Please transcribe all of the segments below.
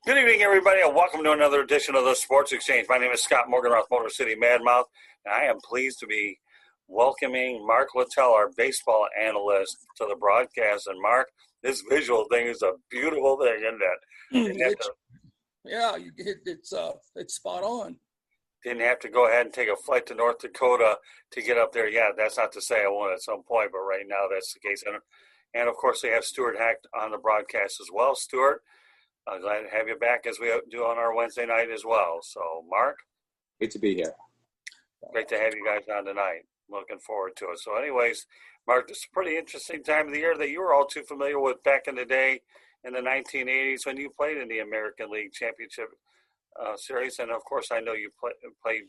Good evening, everybody, and welcome to another edition of the Sports Exchange. My name is Scott Morganroth, Motor City Madmouth, and I am pleased to be welcoming Mark Littell, our baseball analyst, to the broadcast. And Mark, this visual thing is a beautiful thing, isn't it? It's spot on. Didn't have to go ahead and take a flight to North Dakota to get up there. Yeah, that's not to say I won't at some point, but right now that's the case. And of course, they have Stuart Hack on the broadcast as well. Stuart, glad to have you back as we do on our Wednesday night as well. So, Mark? Great to be here. Great to have you guys on tonight. Looking forward to it. So anyways, Mark, this is a pretty interesting time of the year that you were all too familiar with back in the day in the 1980s when you played in the American League Championship Series. And, of course, I know you played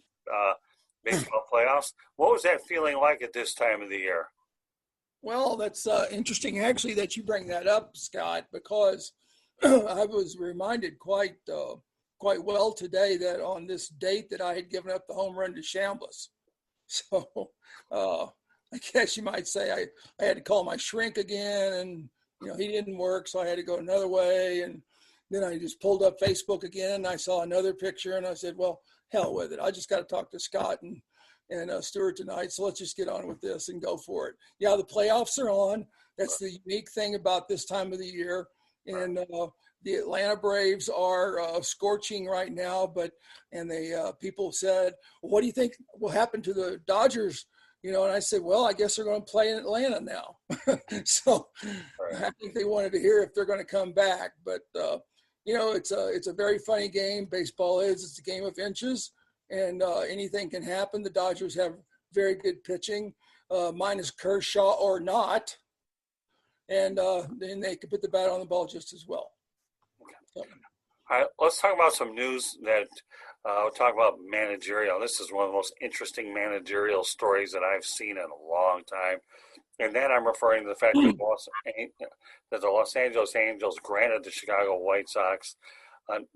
baseball playoffs. What was that feeling like at this time of the year? Well, that's interesting, actually, that you bring that up, Scott, because I was reminded quite well today that on this date that I had given up the home run to Chambliss. So I guess you might say I had to call my shrink again, and he didn't work, so I had to go another way. And then I just pulled up Facebook again, and I saw another picture, and I said, well, hell with it. I just got to talk to Scott and Stuart tonight, so let's just get on with this and go for it. Yeah, the playoffs are on. That's the unique thing about this time of the year. And the Atlanta Braves are scorching right now, and people said, well, what do you think will happen to the Dodgers? And I said, well, I guess they're going to play in Atlanta now. So I think they wanted to hear if they're going to come back. But, it's a very funny game. Baseball is. It's a game of inches, and anything can happen. The Dodgers have very good pitching, minus Kershaw or not. And then they could put the bat on the ball just as well. So. All right, let's talk about some news that we'll talk about managerial. This is one of the most interesting managerial stories that I've seen in a long time. And then I'm referring to the fact that the Los Angeles Angels granted the Chicago White Sox,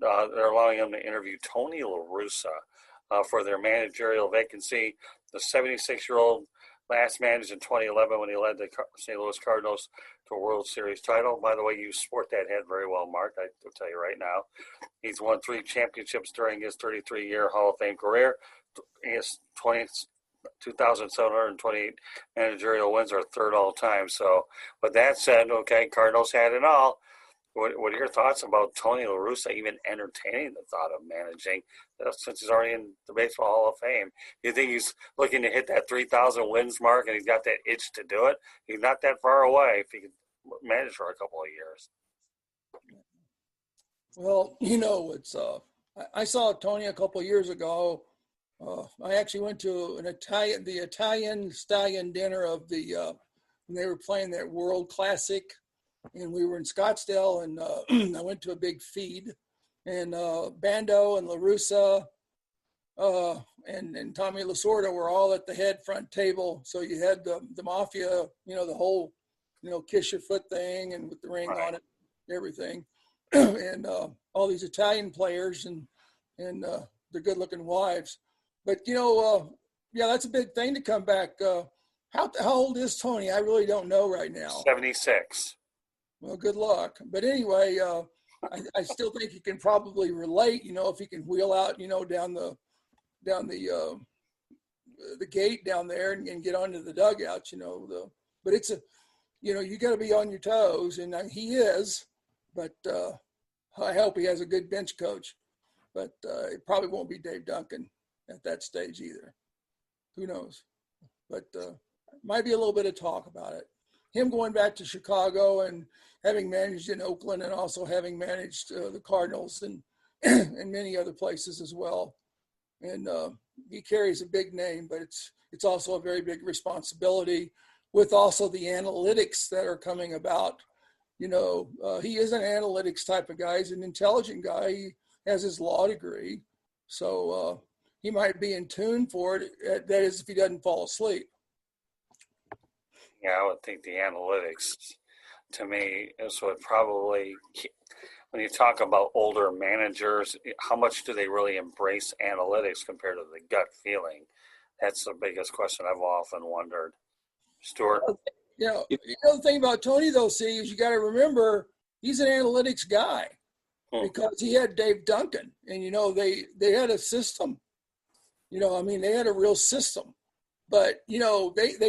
they're allowing them to interview Tony LaRussa for their managerial vacancy. The 76-year-old last managed in 2011 when he led the St. Louis Cardinals to a World Series title. By the way, you sport that head very well, Mark. I will tell you right now. He's won 3 championships during his 33-year Hall of Fame career. His 2,728 managerial wins are third all time. So, with that said, okay, Cardinals had it all. What are your thoughts about Tony LaRussa even entertaining the thought of managing since he's already in the Baseball Hall of Fame? Do you think he's looking to hit that 3,000 wins mark and he's got that itch to do it? He's not that far away if he can manage for a couple of years. Well, it's I saw Tony a couple of years ago. I actually went to the Italian Stallion dinner of when they were playing that World Classic. And we were in Scottsdale, and I went to a big feed, and Bando and LaRussa and Tommy Lasorda were all at the front table. So you had the Mafia, the whole, kiss your foot thing and with the ring on it, everything, and all these Italian players and their good-looking wives. But, yeah, that's a big thing to come back. How old is Tony? I really don't know right now. 76. Well, good luck. But anyway, I still think he can probably relate, if he can wheel out, down the gate down there and get onto the dugout, but it's you got to be on your toes, and he is, but I hope he has a good bench coach, but it probably won't be Dave Duncan at that stage either. Who knows? But might be a little bit of talk about it. Him going back to Chicago and having managed in Oakland and also having managed the Cardinals and many other places as well. And he carries a big name, but it's also a very big responsibility with also the analytics that are coming about. He is an analytics type of guy. He's an intelligent guy. He has his law degree. So he might be in tune for it. That is if he doesn't fall asleep. Yeah, I would think the analytics, to me, is what probably, when you talk about older managers, how much do they really embrace analytics compared to the gut feeling? That's the biggest question I've often wondered. Stuart? The thing about Tony, though, is you got to remember, he's an analytics guy. because he had Dave Duncan, and they had a system. They had a real system, but they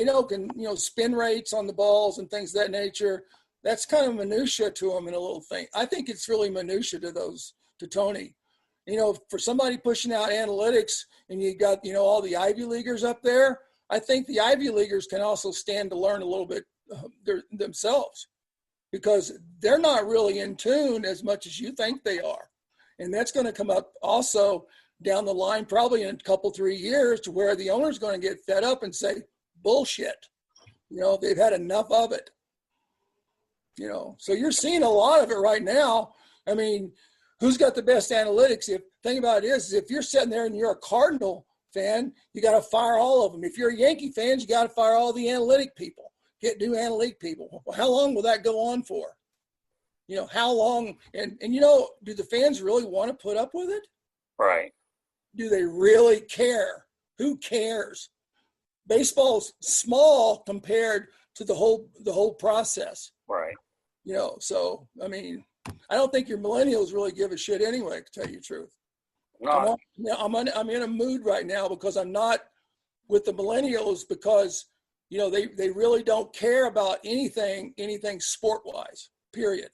know spin rates on the balls and things of that nature. That's kind of minutia to them in a little thing. I think it's really minutia to Tony. For somebody pushing out analytics, and you got all the Ivy Leaguers up there, I think the Ivy Leaguers can also stand to learn a little bit themselves, because they're not really in tune as much as you think they are. And that's going to come up also down the line, probably in a couple, 3 years, to where the owner's going to get fed up and say, bullshit. They've had enough of it. So you're seeing a lot of it right now. I mean, who's got the best analytics? Thing about it is if you're sitting there and you're a Cardinal fan, you got to fire all of them. If you're a Yankee fan, you got to fire all the analytic people. Get new analytic people. Well, how long will that go on for? How long? And do the fans really want to put up with it? Right. Do they really care? Who cares? Baseball's small compared to the whole process. Right. So I mean, I don't think your millennials really give a shit anyway, to tell you the truth. No. I'm in a mood right now because I'm not with the millennials, because they really don't care about anything sport-wise, period.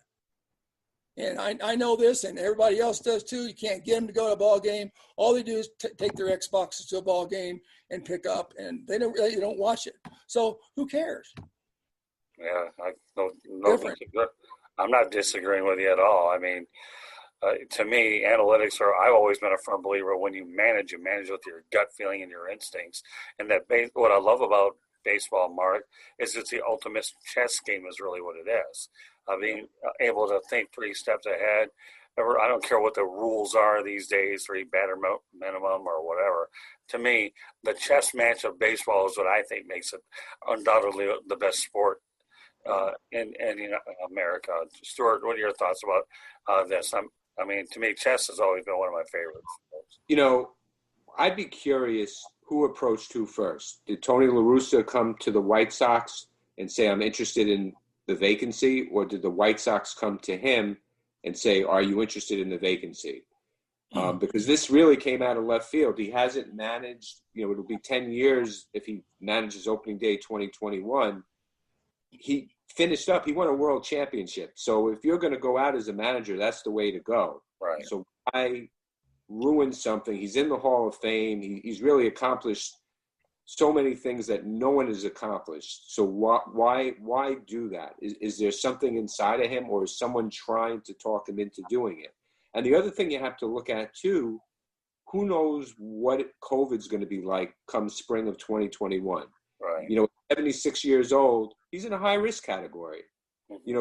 And I know this, and everybody else does too. You can't get them to go to a ball game. All they do is take their Xboxes to a ball game and pick up, and they don't watch it. So who cares? Yeah, I'm not disagreeing with you at all. I mean, to me, analytics I've always been a firm believer, when you manage with your gut feeling and your instincts. And what I love about baseball, Mark, is it's the ultimate chess game is really what it is. Being able to think 3 steps ahead. I don't care what the rules are these days, 3 batter minimum or whatever. To me, the chess match of baseball is what I think makes it undoubtedly the best sport in America. Stuart, what are your thoughts about this? To me, chess has always been one of my favorites. I'd be curious who approached who first. Did Tony LaRussa come to the White Sox and say, I'm interested in the vacancy, or did the White Sox come to him and say, are you interested in the vacancy? Because this really came out of left field. He hasn't managed, it'll be 10 years if he manages opening day 2021. He finished up, he won a world championship. So if you're going to go out as a manager, that's the way to go. Right. So why ruin something? He's in the Hall of Fame. He's really accomplished so many things that no one has accomplished. So why do that? Is there something inside of him, or is someone trying to talk him into doing it? And the other thing you have to look at too, who knows what COVID's going to be like come spring of 2021. Right. 76 years old, he's in a high risk category.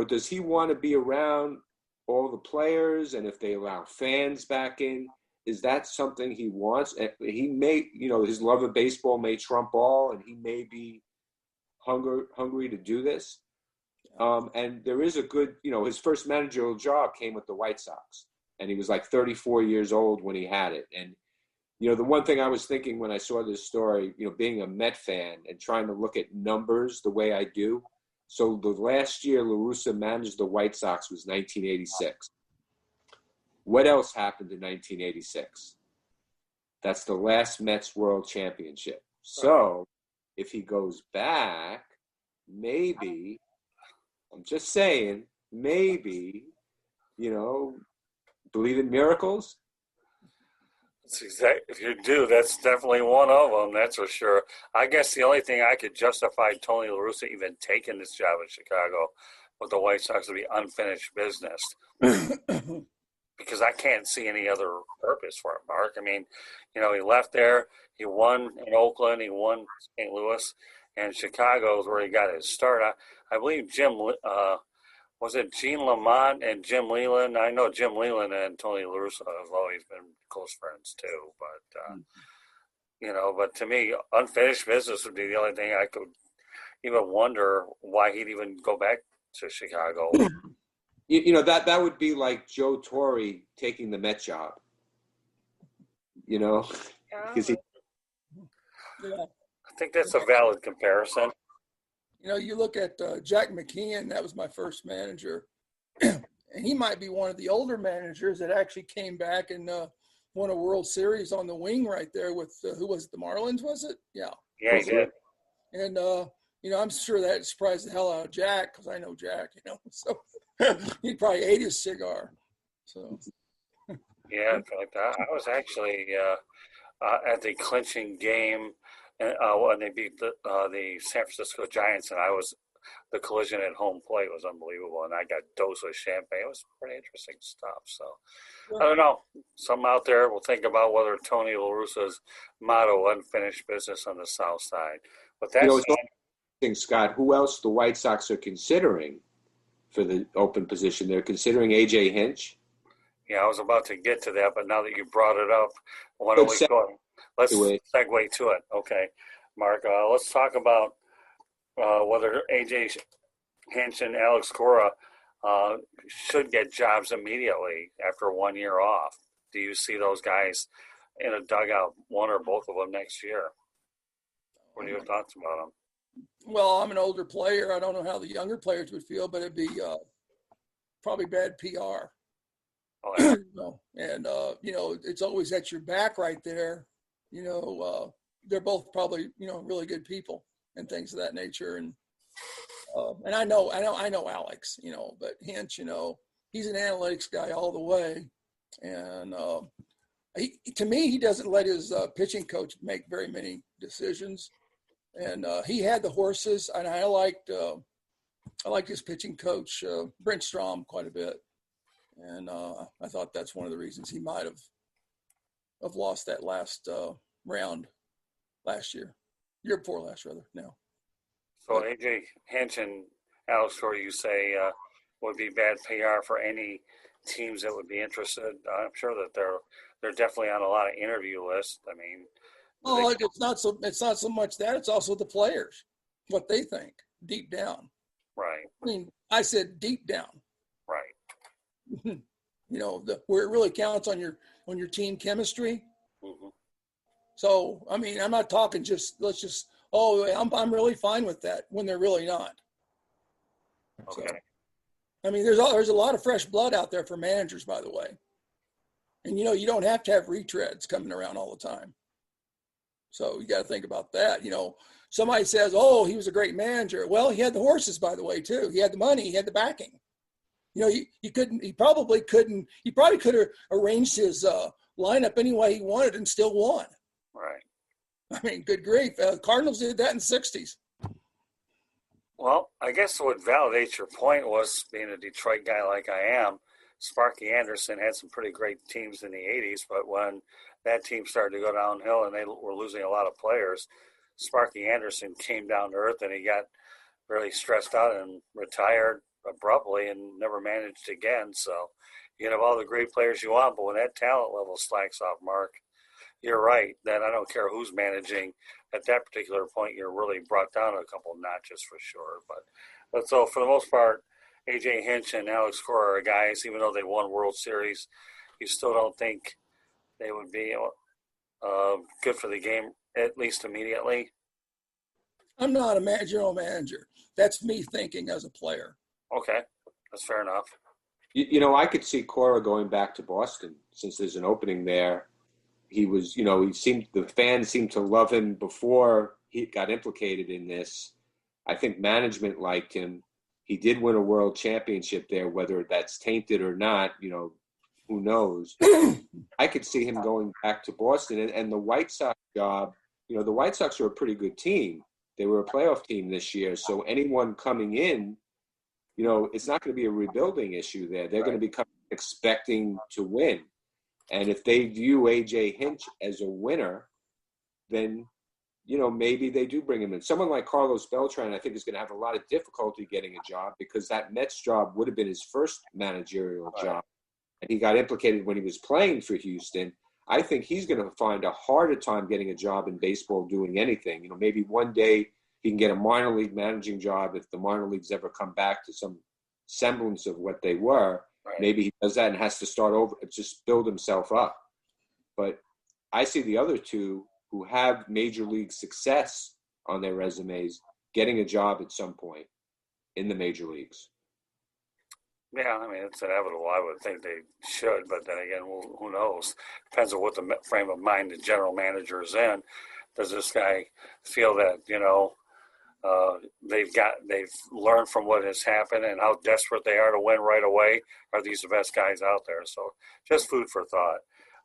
Does he want to be around all the players? And if they allow fans back in, is that something he wants? He may, his love of baseball may trump all, and he may be hungry to do this. And there is a good, his first managerial job came with the White Sox, and he was like 34 years old when he had it. And, the one thing I was thinking when I saw this story, being a Met fan and trying to look at numbers the way I do. So the last year LaRussa managed the White Sox was 1986. What else happened in 1986? That's the last Mets World Championship. So if he goes back, maybe, I'm just saying, maybe, believe in miracles. If you do, that's definitely one of them. That's for sure. I guess the only thing I could justify Tony LaRussa even taking this job in Chicago with the White Sox would be unfinished business. Because I can't see any other purpose for it, Mark. I mean, he left there. He won in Oakland. He won St. Louis. And Chicago is where he got his start. I believe was it Gene Lamont and Jim Leland? I know Jim Leland and Tony LaRussa have always been close friends too. But, but to me, unfinished business would be the only thing I could even wonder why he'd even go back to Chicago. That would be like Joe Torre taking the Met job. Because I think that's a valid comparison. You look at Jack McKeon. That was my first manager, And he might be one of the older managers that actually came back and won a World Series on the wing right there with, who was it, the Marlins, was it? Yeah. Yeah, he did. And, I'm sure that surprised the hell out of Jack, because I know Jack, so he probably ate his cigar. So. Yeah, in fact, I was actually at the clinching game when they beat the San Francisco Giants, and the collision at home plate was unbelievable, and I got dosed with champagne. It was pretty interesting stuff. So, I don't know. Some out there will think about whether Tony LaRussa's motto, unfinished business on the South Side. But that's Scott, who else the White Sox are considering for the open position? They're considering A.J. Hinch. Yeah, I was about to get to that, but now that you brought it up, why don't we go? Let's segue to it. Okay, Mark, let's talk about whether A.J. Hinch and Alex Cora should get jobs immediately after 1 year off. Do you see those guys in a dugout, one or both of them, next year? What are your thoughts about them? Well, I'm an older player. I don't know how the younger players would feel, but it'd be probably bad PR. Oh, yeah. And it's always at your back right there. They're both probably, really good people and things of that nature. And I know Alex, but Hinch, he's an analytics guy all the way. And to me, he doesn't let his pitching coach make very many decisions. And he had the horses, and I liked his pitching coach, Brent Strom, quite a bit. And I thought that's one of the reasons he might have lost that last round year before last, rather. No. So A.J. Hinch and Alex Cora, you say would be bad PR for any teams that would be interested. I'm sure that they're definitely on a lot of interview lists. I mean, it's not so much that, it's also the players, what they think deep down. Right. I mean, I said deep down. Right. Where it really counts on your team chemistry. Mm-hmm. So, I mean, I'm not talking I'm really fine with that when they're really not. Okay. So, I mean, there's a lot of fresh blood out there for managers, by the way. And, you don't have to have retreads coming around all the time. So you got to think about that. Somebody says, oh, he was a great manager. Well, he had the horses, by the way, too. He had the money. He had the backing. He probably could have arranged his lineup any way he wanted and still won. Right. I mean, good grief. Cardinals did that in the 60s. Well, I guess what validates your point was, being a Detroit guy like I am, Sparky Anderson had some pretty great teams in the 80s, but when that team started to go downhill and they were losing a lot of players, Sparky Anderson came down to earth and he got really stressed out and retired abruptly and never managed again. So you can have all the great players you want, but when that talent level slacks off, Mark, you're right that I don't care who's managing. At that particular point, you're really brought down a couple notches for sure. But so for the most part, A.J. Hinch and Alex Cora are guys, even though they won World Series, you still don't think they would be good for the game, at least immediately? I'm not a general manager. That's me thinking as a player. Okay, that's fair enough. I could see Cora going back to Boston since there's an opening there. He was, the fans seemed to love him before he got implicated in this. I think management liked him. He did win a world championship there, whether that's tainted or not, who knows. I could see him going back to Boston and the White Sox job. The White Sox are a pretty good team. They were a playoff team this year. So anyone coming in, it's not going to be a rebuilding issue there. They're going to be expecting to win. And if they view A.J. Hinch as a winner, then, maybe they do bring him in. Someone like Carlos Beltran, I think, is going to have a lot of difficulty getting a job because that Mets job would have been his first managerial job. And he got implicated when he was playing for Houston. I think he's going to find a harder time getting a job in baseball doing anything. Maybe one day he can get a minor league managing job if the minor leagues ever come back to some semblance of what they were. Right. Maybe he does that and has to start over, just build himself up. But I see the other two who have major league success on their resumes getting a job at some point in the major leagues. Yeah, I mean, it's inevitable. I would think they should, but then again, who knows? Depends on what the frame of mind the general manager is in. Does this guy feel that, they've learned from what has happened and how desperate they are to win right away? Are these the best guys out there? So just food for thought.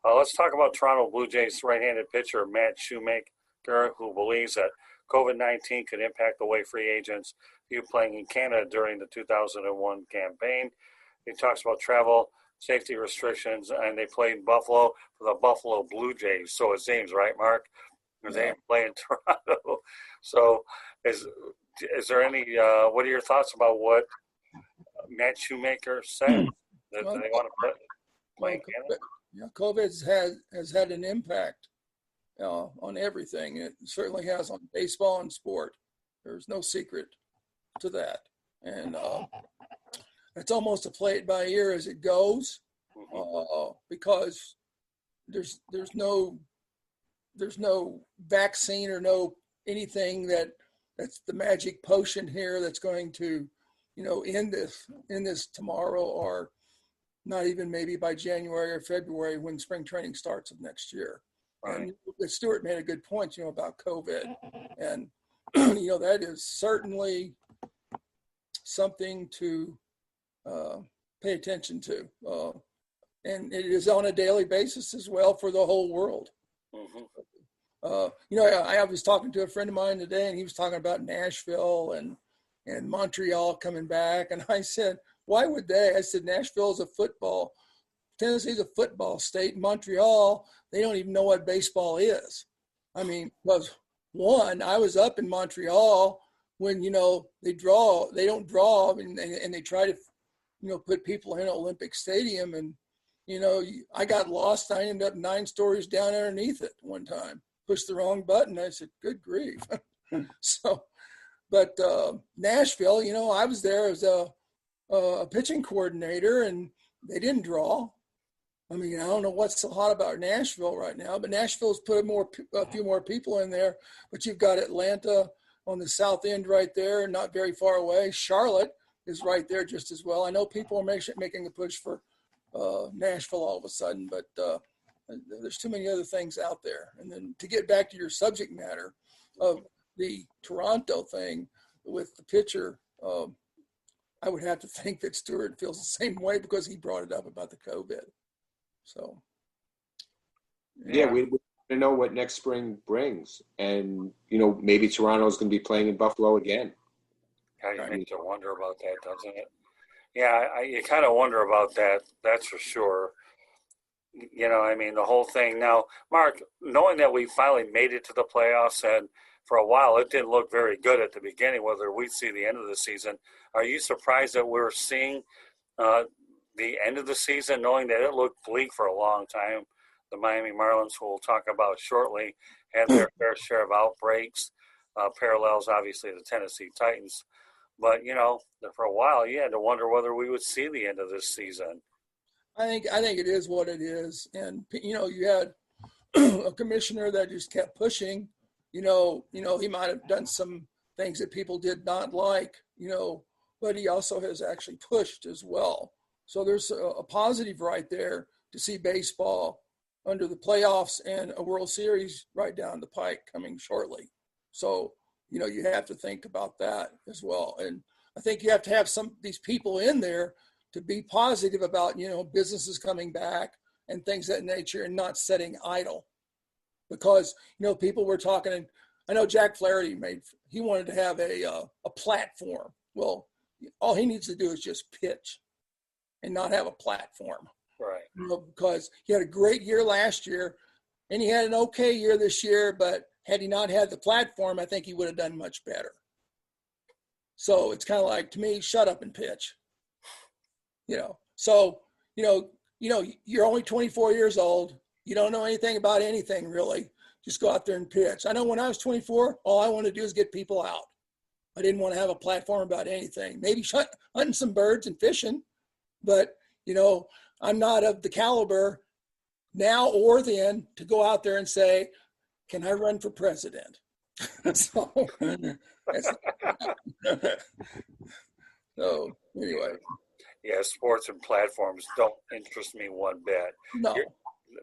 Let's talk about Toronto Blue Jays right-handed pitcher Matt Shoemaker, who believes that COVID-19 could impact the way free agents view playing in Canada during the 2001 campaign. He talks about travel, safety restrictions, and they played Buffalo for the Buffalo Blue Jays. So it seems, right, Mark? They play in Toronto. So is there any, what are your thoughts about what Matt Shoemaker said? That they want to play in Canada? Yeah, COVID has had an impact on everything. It certainly has on baseball and sport. There's no secret to that. And it's almost a play it by ear as it goes, because there's no vaccine or no anything that's the magic potion here that's going to, end this tomorrow, or not even maybe by January or February when spring training starts of next year. Right. And Stuart made a good point, about COVID, and that is certainly something to pay attention to, and it is on a daily basis as well for the whole world. I was talking to a friend of mine today, and he was talking about Nashville and Montreal coming back, and I said, why would they? I said, Nashville is Tennessee's a football state. Montreal, they don't even know what baseball is. I mean, because one, I was up in Montreal when, they don't draw, and they try to, put people in Olympic Stadium. And, I got lost. I ended up 9 stories down underneath it one time. Pushed the wrong button. I said, good grief. But Nashville, I was there as a pitching coordinator, and they didn't draw. I mean, I don't know what's so hot about Nashville right now, but Nashville's put a few more people in there. But you've got Atlanta on the south end right there, not very far away. Charlotte is right there just as well. I know people are making a push for Nashville all of a sudden, but there's too many other things out there. And then to get back to your subject matter of the Toronto thing with the pitcher, I would have to think that Stuart feels the same way because he brought it up about the COVID. So, yeah, we don't know what next spring brings, and maybe Toronto's going to be playing in Buffalo again. Kind of makes you wonder about that, doesn't it? Yeah, you kind of wonder about that. That's for sure. The whole thing. Now, Mark, knowing that we finally made it to the playoffs, and for a while it didn't look very good at the beginning, whether we'd see the end of the season, are you surprised that we're seeing the end of the season, knowing that it looked bleak for a long time? The Miami Marlins, who we'll talk about shortly, had their fair share of outbreaks, parallels obviously the Tennessee Titans. But, for a while you had to wonder whether we would see the end of this season. I think it is what it is. And, you had a commissioner that just kept pushing. He might have done some things that people did not like, but he also has actually pushed as well. So there's a positive right there to see baseball under the playoffs and a World Series right down the pike coming shortly. So, you have to think about that as well. And I think you have to have some of these people in there to be positive about, businesses coming back and things of that nature, and not sitting idle. Because, people were talking, and I know Jack Flaherty he wanted to have a platform. Well, all he needs to do is just pitch and not have a platform. Right. Because he had a great year last year, and he had an okay year this year, but had he not had the platform, I think he would have done much better. So it's kind of like, to me, shut up and pitch. So, you're only 24 years old. You don't know anything about anything, really. Just go out there and pitch. I know when I was 24, all I wanted to do is get people out. I didn't want to have a platform about anything. Maybe hunting some birds and fishing, but, I'm not of the caliber now or then to go out there and say, can I run for president? So anyway. Yeah, sports and platforms don't interest me one bit. No.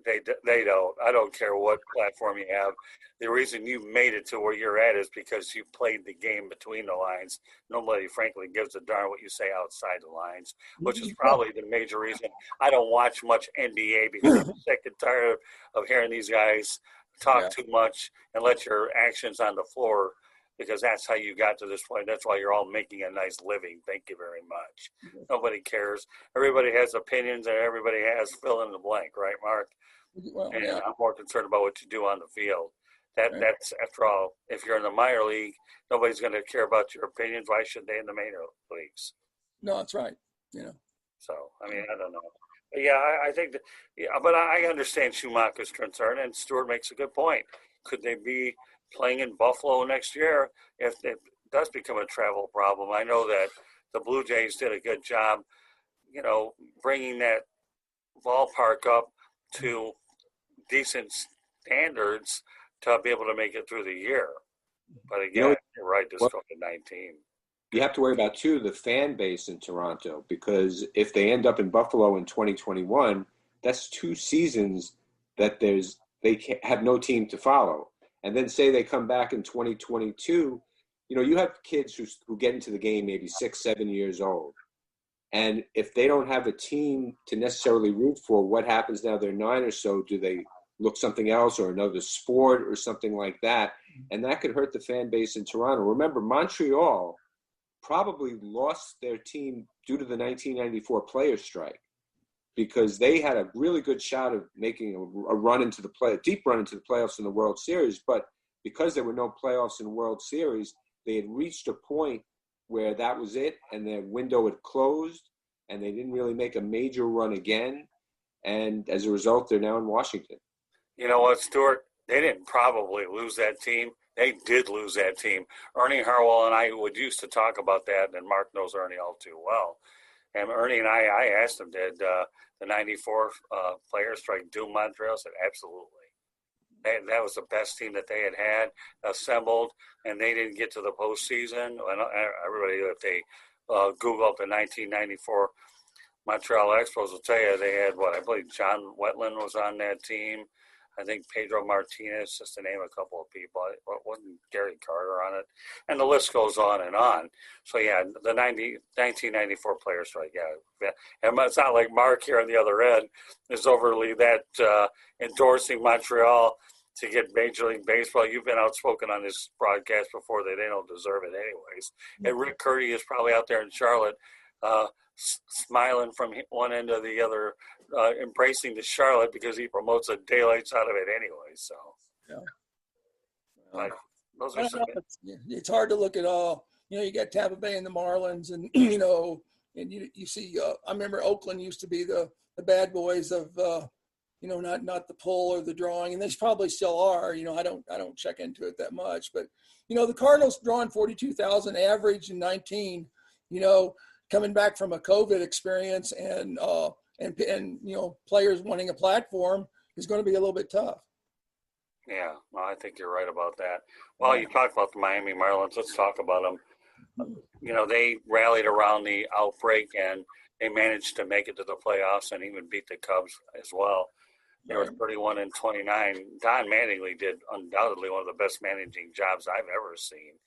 They don't. I don't care what platform you have. The reason you made it to where you're at is because you played the game between the lines. Nobody, frankly, gives a darn what you say outside the lines, which is probably the major reason I don't watch much NBA, because I'm sick and tired of hearing these guys talk too much and let your actions on the floor, because that's how you got to this point. That's why you're all making a nice living. Thank you very much. Nobody cares. Everybody has opinions, and everybody has fill in the blank, right, Mark? Well, and I'm more concerned about what you do on the field. That's, after all, if you're in the minor league, nobody's going to care about your opinions. Why should they in the major leagues? No, that's right. So, I mean, I don't know. But yeah, I think that, but I understand Schumacher's concern, and Stuart makes a good point. Could they be playing in Buffalo next year if it does become a travel problem? I know that the Blue Jays did a good job, bringing that ballpark up to decent standards to be able to make it through the year. But again, you're right, this COVID-19. You have to worry about, too, the fan base in Toronto, because if they end up in Buffalo in 2021, that's 2 seasons that they have no team to follow. And then say they come back in 2022, you have kids who get into the game maybe 6, 7 years old. And if they don't have a team to necessarily root for, what happens now? They're 9 or so. Do they look something else or another sport or something like that? And that could hurt the fan base in Toronto. Remember, Montreal probably lost their team due to the 1994 players' strike, because they had a really good shot of making a deep run into the playoffs in the World Series. But because there were no playoffs in the World Series, they had reached a point where that was it, and their window had closed, and they didn't really make a major run again. And as a result, they're now in Washington. You know what, Stuart? They didn't probably lose that team. They did lose that team. Ernie Harwell and I used to talk about that, and Mark knows Ernie all too well. And Ernie and I asked him, did the 94 players strike doom Montreal? I said, absolutely. That was the best team that they had assembled, and they didn't get to the postseason. And everybody, if they Google up the 1994 Montreal Expos, will tell you they had, I believe John Wetland was on that team. I think Pedro Martinez, just to name a couple of people. Wasn't Gary Carter on it? And the list goes on and on. So, yeah, the 1994 players strike, yeah. And it's not like Mark here on the other end is overly endorsing Montreal to get Major League Baseball. You've been outspoken on this broadcast before that they don't deserve it anyways. Mm-hmm. And Rick Curdy is probably out there in Charlotte smiling from one end to the other, embracing the Charlotte, because he promotes the daylights out of it anyway. So, those are it's hard to look at all. You got Tampa Bay and the Marlins, and and you see. I remember Oakland used to be the bad boys of not the pull or the drawing, and they probably still are. I don't check into it that much, but the Cardinals drawing 42,000 average in 19. Coming back from a COVID experience and players wanting a platform is going to be a little bit tough. Yeah, well, I think you're right about that. Well, you talked about the Miami Marlins. Let's talk about them. They rallied around the outbreak, and they managed to make it to the playoffs and even beat the Cubs as well. They were 31-29. Don Mattingly did undoubtedly one of the best managing jobs I've ever seen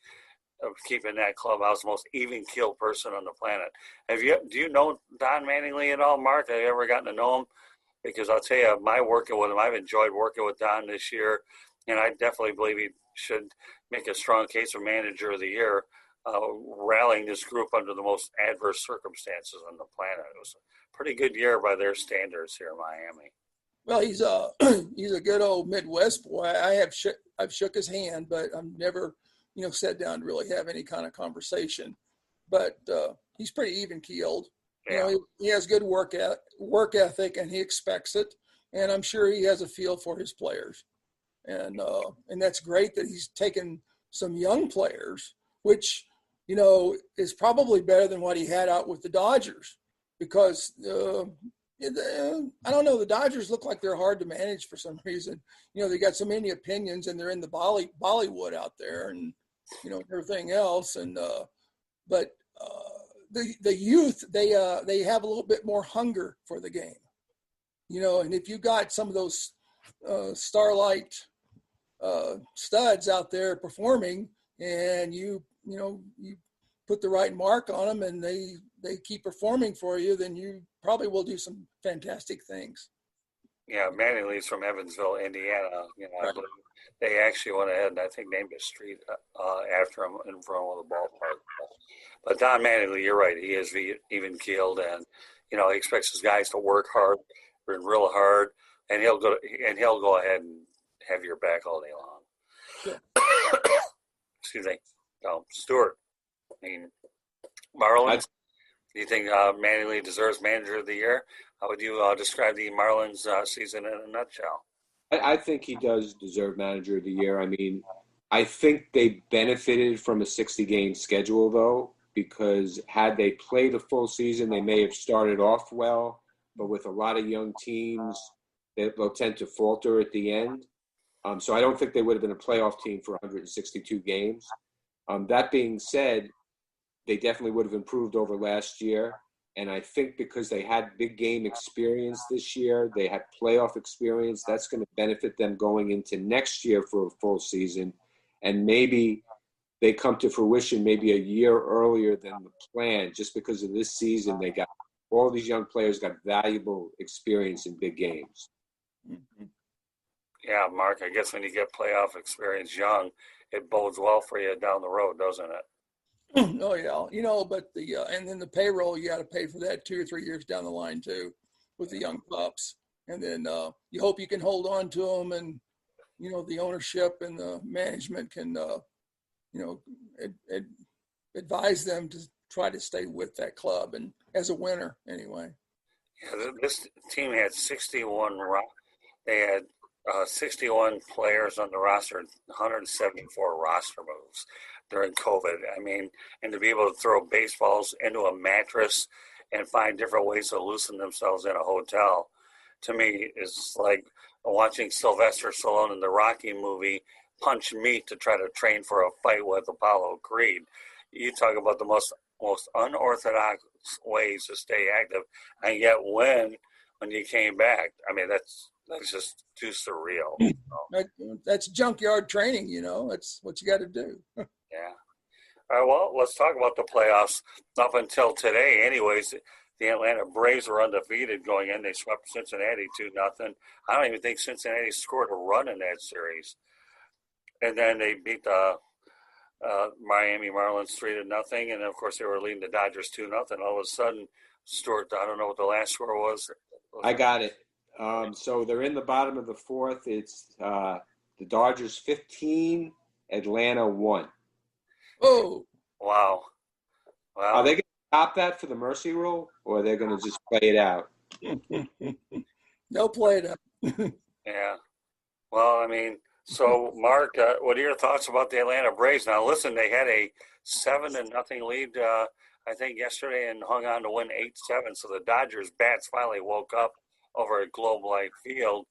of keeping that clubhouse the most even-keeled person on the planet. Do you know Don Mattingly at all, Mark? Have you ever gotten to know him? Because I'll tell you, my working with him, I've enjoyed working with Don this year, and I definitely believe he should make a strong case for Manager of the Year, rallying this group under the most adverse circumstances on the planet. It was a pretty good year by their standards here in Miami. Well, he's a good old Midwest boy. I've shook his hand, but I'm never sat down to really have any kind of conversation. But he's pretty even-keeled. Yeah. He has good work ethic, and he expects it. And I'm sure he has a feel for his players. And that's great that he's taken some young players, which, is probably better than what he had out with the Dodgers. Because, I don't know, the Dodgers look like they're hard to manage for some reason. They got so many opinions, and they're in the Bollywood out there, and everything else. And but the youth, they have a little bit more hunger for the game, and if you got some of those starlight studs out there performing, and you put the right mark on them, and they keep performing for you, then you probably will do some fantastic things. Yeah, Mattingly's from Evansville, Indiana. I believe they actually went ahead and I think named a street after him in front of the ballpark. But Don Mattingly, you're right. He is even keeled, and he expects his guys to work hard, real hard, and he'll go ahead and have your back all day long. Sure. Excuse me. Stuart, I mean, Marlins. Do you think Mattingly deserves Manager of the Year? How would you describe the Marlins season in a nutshell? I think he does deserve Manager of the Year. I mean, I think they benefited from a 60-game schedule, though, because had they played a full season, they may have started off well, but with a lot of young teams, they'll tend to falter at the end. So I don't think they would have been a playoff team for 162 games. That being said, they definitely would have improved over last year. And I think because they had big game experience this year, they had playoff experience, that's going to benefit them going into next year for a full season. And maybe they come to fruition maybe a year earlier than the plan. Just because of this season, all these young players got valuable experience in big games. Mm-hmm. Yeah, Mark, I guess when you get playoff experience young, it bodes well for you down the road, doesn't it? Oh yeah, but and then the payroll, you got to pay for that 2 or 3 years down the line too, with the young pups, and then you hope you can hold on to them, and the ownership and the management can advise them to try to stay with that club and as a winner anyway. Yeah, this team had 61. They had 61 players on the roster, 174 roster moves during COVID. I mean, and to be able to throw baseballs into a mattress and find different ways to loosen themselves in a hotel, to me, is like watching Sylvester Stallone in the Rocky movie punch meat to try to train for a fight with Apollo Creed. You talk about the most unorthodox ways to stay active, and yet when you came back, I mean, that's just too surreal. That's junkyard training, That's what you got to do. Yeah. All right, well, let's talk about the playoffs. Up until today, anyways, the Atlanta Braves were undefeated going in. They swept Cincinnati 2-0. I don't even think Cincinnati scored a run in that series. And then they beat the Miami Marlins 3-0. And, of course, they were leading the Dodgers 2-0. All of a sudden, Stuart, I don't know what the last score was. I got it. So they're in the bottom of the fourth. It's the Dodgers 15, Atlanta 1. Oh, wow. Are they going to stop that for the mercy rule, or are they going to just play it out? They'll play it out. Yeah. Well, I mean, so Mark, what are your thoughts about the Atlanta Braves? Now, listen, they had a 7-0 lead, I think, yesterday, and hung on to win 8-7. So the Dodgers bats finally woke up over at Globe Life Field.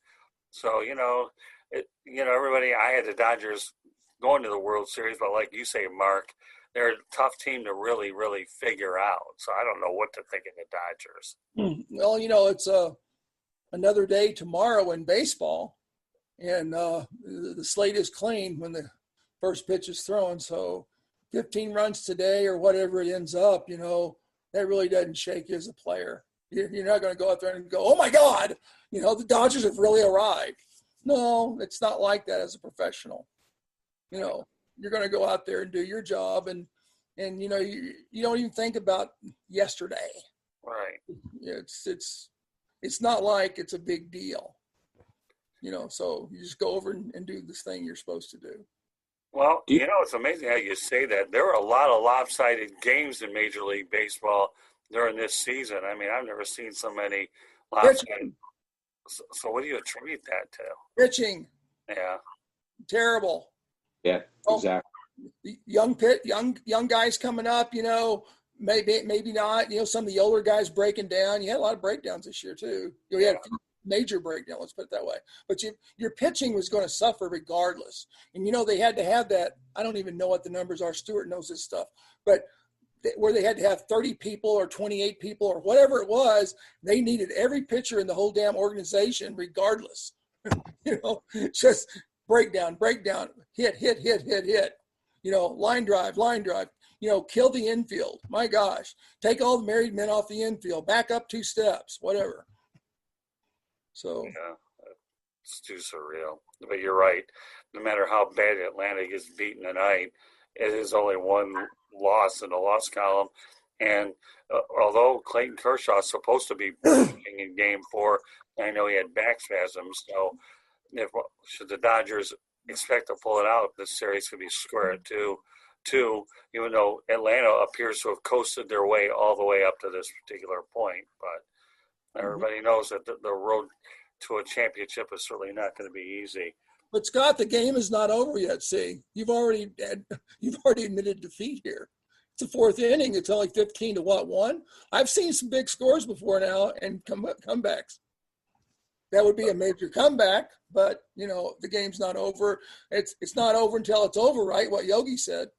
So everybody. I had the Dodgers going to the World Series, but like you say, Mark, they're a tough team to really, really figure out. So I don't know what to think of the Dodgers. Well, it's another day tomorrow in baseball, and the slate is clean when the first pitch is thrown. So 15 runs today or whatever it ends up, that really doesn't shake you as a player. You're not going to go out there and go, oh, my God, the Dodgers have really arrived. No, it's not like that as a professional. You're going to go out there and do your job, and you don't even think about yesterday. Right. It's not like it's a big deal. So you just go over and do this thing you're supposed to do. Well, it's amazing how you say that. There were a lot of lopsided games in Major League Baseball during this season. I mean, I've never seen so many lopsided. So what do you attribute that to? Pitching. Yeah. Terrible. Yeah, exactly. Young guys coming up, maybe not. Some of the older guys breaking down. You had a lot of breakdowns this year too. You had a few major breakdowns, let's put it that way. But your pitching was going to suffer regardless. And they had to have that. I don't even know what the numbers are. Stuart knows this stuff, but where they had to have 30 people or 28 people or whatever it was. They needed every pitcher in the whole damn organization, regardless. Just breakdown, hit. Line drive. Kill the infield. My gosh, take all the married men off the infield, back up 2 steps, whatever. So yeah, it's too surreal. But you're right. No matter how bad Atlanta gets beaten tonight, it is only one loss in the loss column. And although Clayton Kershaw is supposed to be pitching in Game 4, I know he had back spasms. So should the Dodgers expect to pull it out, this series could be square at 2. Even though Atlanta appears to have coasted their way all the way up to this particular point. But everybody knows that the road to a championship is certainly not going to be easy. But Scott, the game is not over yet. See, you've already admitted defeat here. It's the 4th inning. It's only 15 to 1. I've seen some big scores before now and comebacks. That would be a major comeback, but the game's not over. It's not over until it's over, right? What Yogi said.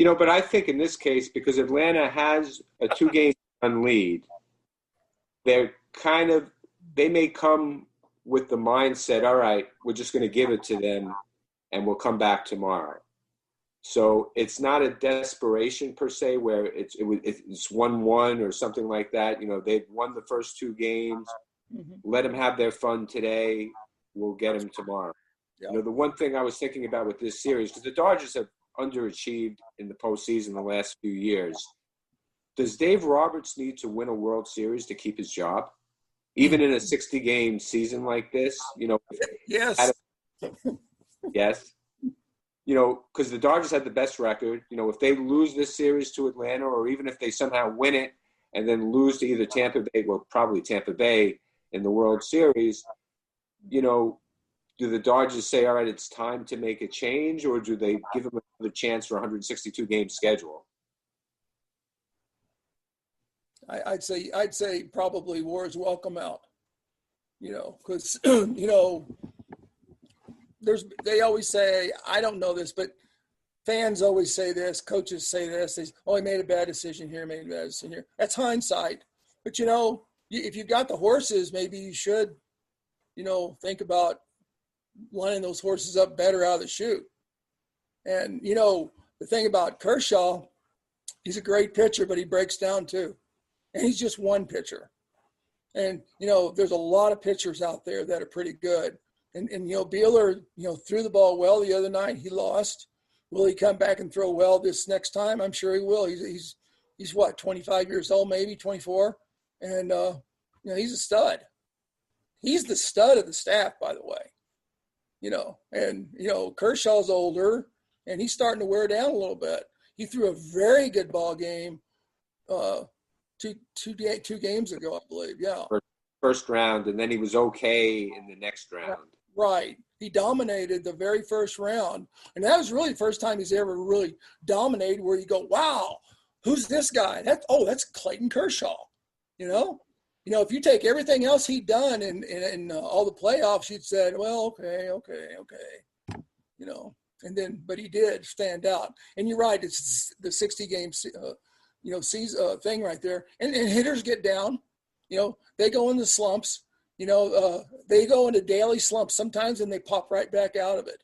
But I think in this case, because Atlanta has a 2-game lead, they may come with the mindset, all right, we're just going to give it to them and we'll come back tomorrow. So it's not a desperation per se where it's 1-1 or something like that. They've won the first 2 games. Let them have their fun today. We'll get them tomorrow. Yeah. The one thing I was thinking about with this series, because the Dodgers have underachieved in the postseason the last few years. Does Dave Roberts need to win a World Series to keep his job? Even in a 60-game season like this, Yes. Yes. Because the Dodgers had the best record. If they lose this series to Atlanta, or even if they somehow win it and then lose to either Tampa Bay, well, probably Tampa Bay in the World Series, do the Dodgers say, all right, it's time to make a change, or do they give them another chance for a 162-game schedule? I'd say probably Wars welcome out, because, they always say, I don't know this, but fans always say this, coaches say this, he made a bad decision here, made a bad decision here. That's hindsight. But, if you've got the horses, maybe you should, think about lining those horses up better out of the chute. And, the thing about Kershaw, he's a great pitcher, but he breaks down too. And he's just one pitcher. And, there's a lot of pitchers out there that are pretty good. And Buehler, threw the ball well the other night. He lost. Will he come back and throw well this next time? I'm sure he will. He's what, 25 years old, maybe 24. And, he's a stud. He's the stud of the staff, by the way. Kershaw's older and he's starting to wear down a little bit. He threw a very good ball game two games ago, I believe. Yeah. First round, and then he was okay in the next round. Right. He dominated the very first round. And that was really the first time he's ever really dominated where you go, wow, who's this guy? That's Clayton Kershaw. If you take everything else he'd done in all the playoffs, you'd said, well, okay. But he did stand out. And you're right, it's the 60-game, season thing right there. And hitters get down. They go into slumps. They go into daily slumps sometimes, and they pop right back out of it.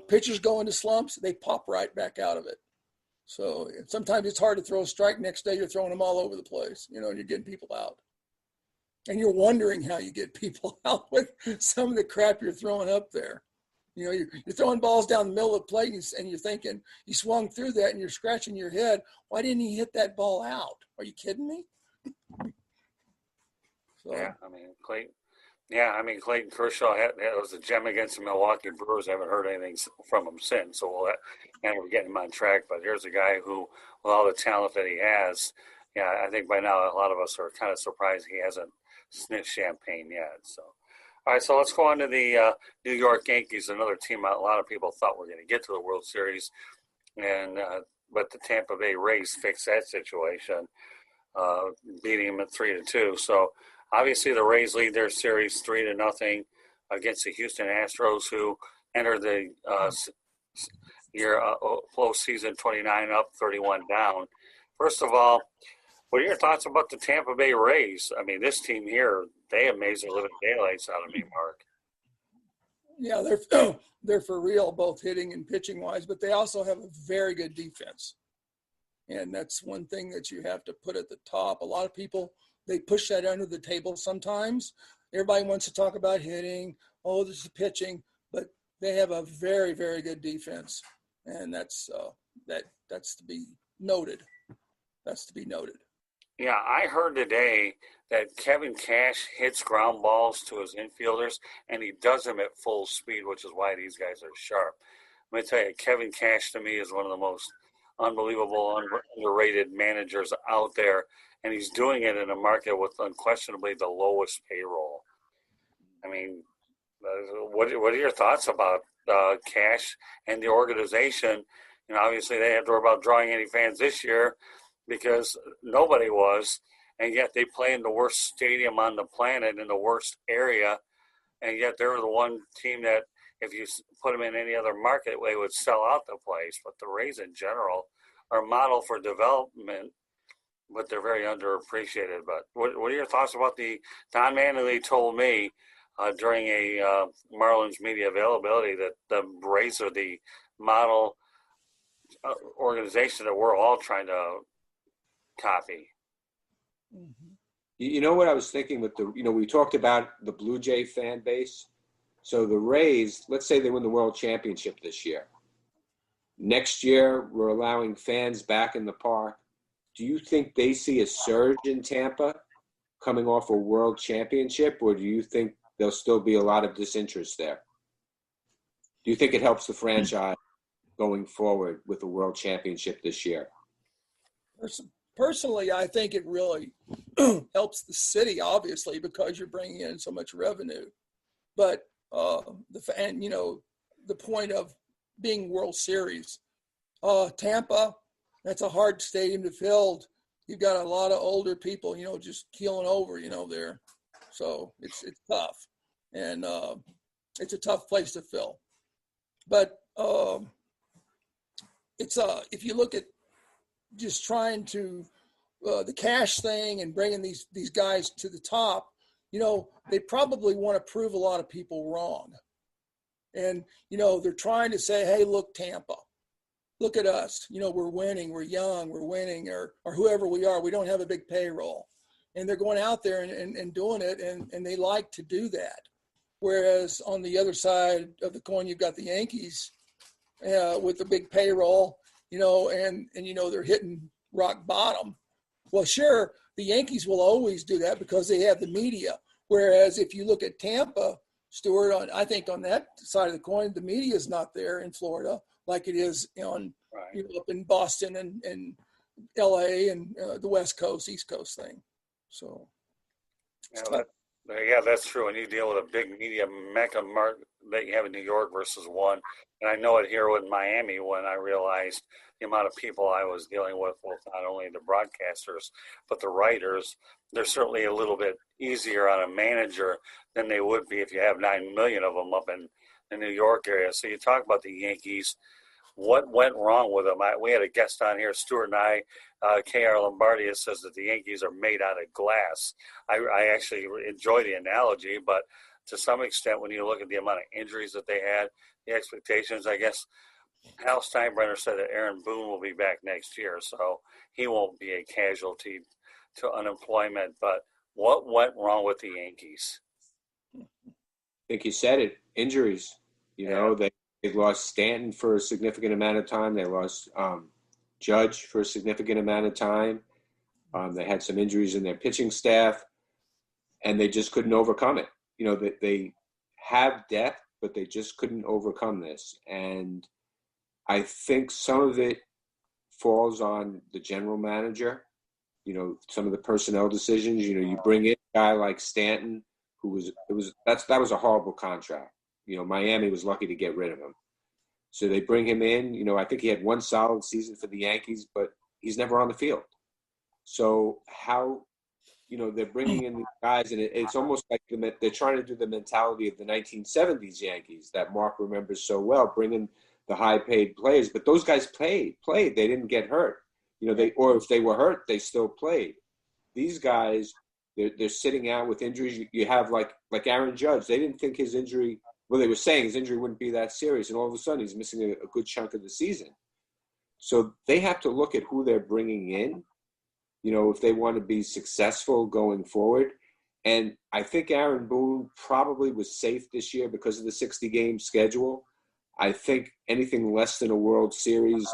Pitchers go into slumps, they pop right back out of it. So sometimes it's hard to throw a strike. Next day, you're throwing them all over the place. You're getting people out. And you're wondering how you get people out with some of the crap you're throwing up there. You're throwing balls down the middle of the plate, and you're thinking, you swung through that, and you're scratching your head. Why didn't he hit that ball out? Are you kidding me? Clayton Kershaw was a gem against the Milwaukee Brewers. I haven't heard anything from him since, so we're getting him on track. But here's a guy who, with all the talent that he has, I think by now a lot of us are kind of surprised he hasn't sniffed champagne yet. So, all right, so let's go on to the New York Yankees, another team a lot of people thought were going to get to the World Series, but the Tampa Bay Rays fixed that situation, beating them at 3-2. So obviously the Rays lead their series 3-0 against the Houston Astros, who entered the postseason 29 up, 31 down. First of all, what are your thoughts about the Tampa Bay Rays? I mean, this team here, they amaze the living daylights out of me, Mark. Yeah, they're for real, both hitting and pitching wise, but they also have a very good defense. And that's one thing that you have to put at the top. A lot of people, they push that under the table sometimes. Everybody wants to talk about hitting. Oh, this is pitching, but they have a very, very good defense. And that's to be noted. That's to be noted. Yeah, I heard today that Kevin Cash hits ground balls to his infielders, and he does them at full speed, which is why these guys are sharp. Let me tell you, Kevin Cash to me is one of the most unbelievable, underrated managers out there, and he's doing it in a market with unquestionably the lowest payroll. I mean, what are your thoughts about Cash and the organization? You know, obviously they have to worry about drawing any fans this year because nobody was, and yet they play in the worst stadium on the planet in the worst area, and yet they're the one team that if you put them in any other market, they would sell out the place. But the Rays in general are a model for development, but they're very underappreciated. But what are your thoughts about the Don Mattingly told me during a Marlins media availability that the Rays are the model organization that we're all trying to copy? Mm-hmm. You know what I was thinking with we talked about the Blue Jay fan base. So the Rays, let's say they win the World Championship this year. Next year, we're allowing fans back in the park. Do you think they see a surge in Tampa coming off a World Championship, or do you think there'll still be a lot of disinterest there? Do you think it helps the franchise going forward with the World Championship this year? Personally, I think it really helps the city, obviously, because you're bringing in so much revenue. But the point of being World Series, Tampa, that's a hard stadium to fill. You've got a lot of older people, just keeling over, there. So it's tough, and it's a tough place to fill. But it's if you look at just trying to the Cash thing and bringing these guys to the top, they probably want to prove a lot of people wrong. And, they're trying to say, hey, look, Tampa, look at us. We're winning, we're young, we're winning, or whoever we are. We don't have a big payroll. And they're going out there and doing it, and they like to do that. Whereas on the other side of the coin, you've got the Yankees with the big payroll, and they're hitting rock bottom. Well, sure, the Yankees will always do that because they have the media. Whereas if you look at Tampa, Stuart, I think on that side of the coin, the media is not there in Florida like it is up in Boston and L.A. and the West Coast, East Coast thing. So, that's true. And you deal with a big media mecca market that you have in New York versus one. And I know it here with Miami when I realized the amount of people I was dealing with not only the broadcasters, but the writers. They're certainly a little bit easier on a manager than they would be if you have 9 million of them up in the New York area. So you talk about the Yankees. What went wrong with them? We had a guest on here, Stuart and I, K.R. Lombardi, says that the Yankees are made out of glass. I actually enjoy the analogy, but to some extent, when you look at the amount of injuries that they had, the expectations, I guess Hal Steinbrenner said that Aaron Boone will be back next year, so he won't be a casualty to unemployment. But what went wrong with the Yankees? I think you said it, injuries. They lost Stanton for a significant amount of time. They lost Judge for a significant amount of time. They had some injuries in their pitching staff, and they just couldn't overcome it. They have depth, but they just couldn't overcome this. And I think some of it falls on the general manager. Some of the personnel decisions. You bring in a guy like Stanton, that was a horrible contract. Miami was lucky to get rid of him. So they bring him in. I think he had one solid season for the Yankees, but he's never on the field. So how, they're bringing in these guys, and it's almost like they're trying to do the mentality of the 1970s Yankees that Mark remembers so well, bringing the high-paid players. But those guys played. They didn't get hurt. or if they were hurt, they still played. These guys, they're sitting out with injuries. You have like Aaron Judge. They didn't think his injury. Well, they were saying his injury wouldn't be that serious, and all of a sudden he's missing a good chunk of the season. So they have to look at who they're bringing in, if they want to be successful going forward. And I think Aaron Boone probably was safe this year because of the 60-game schedule. I think anything less than a World Series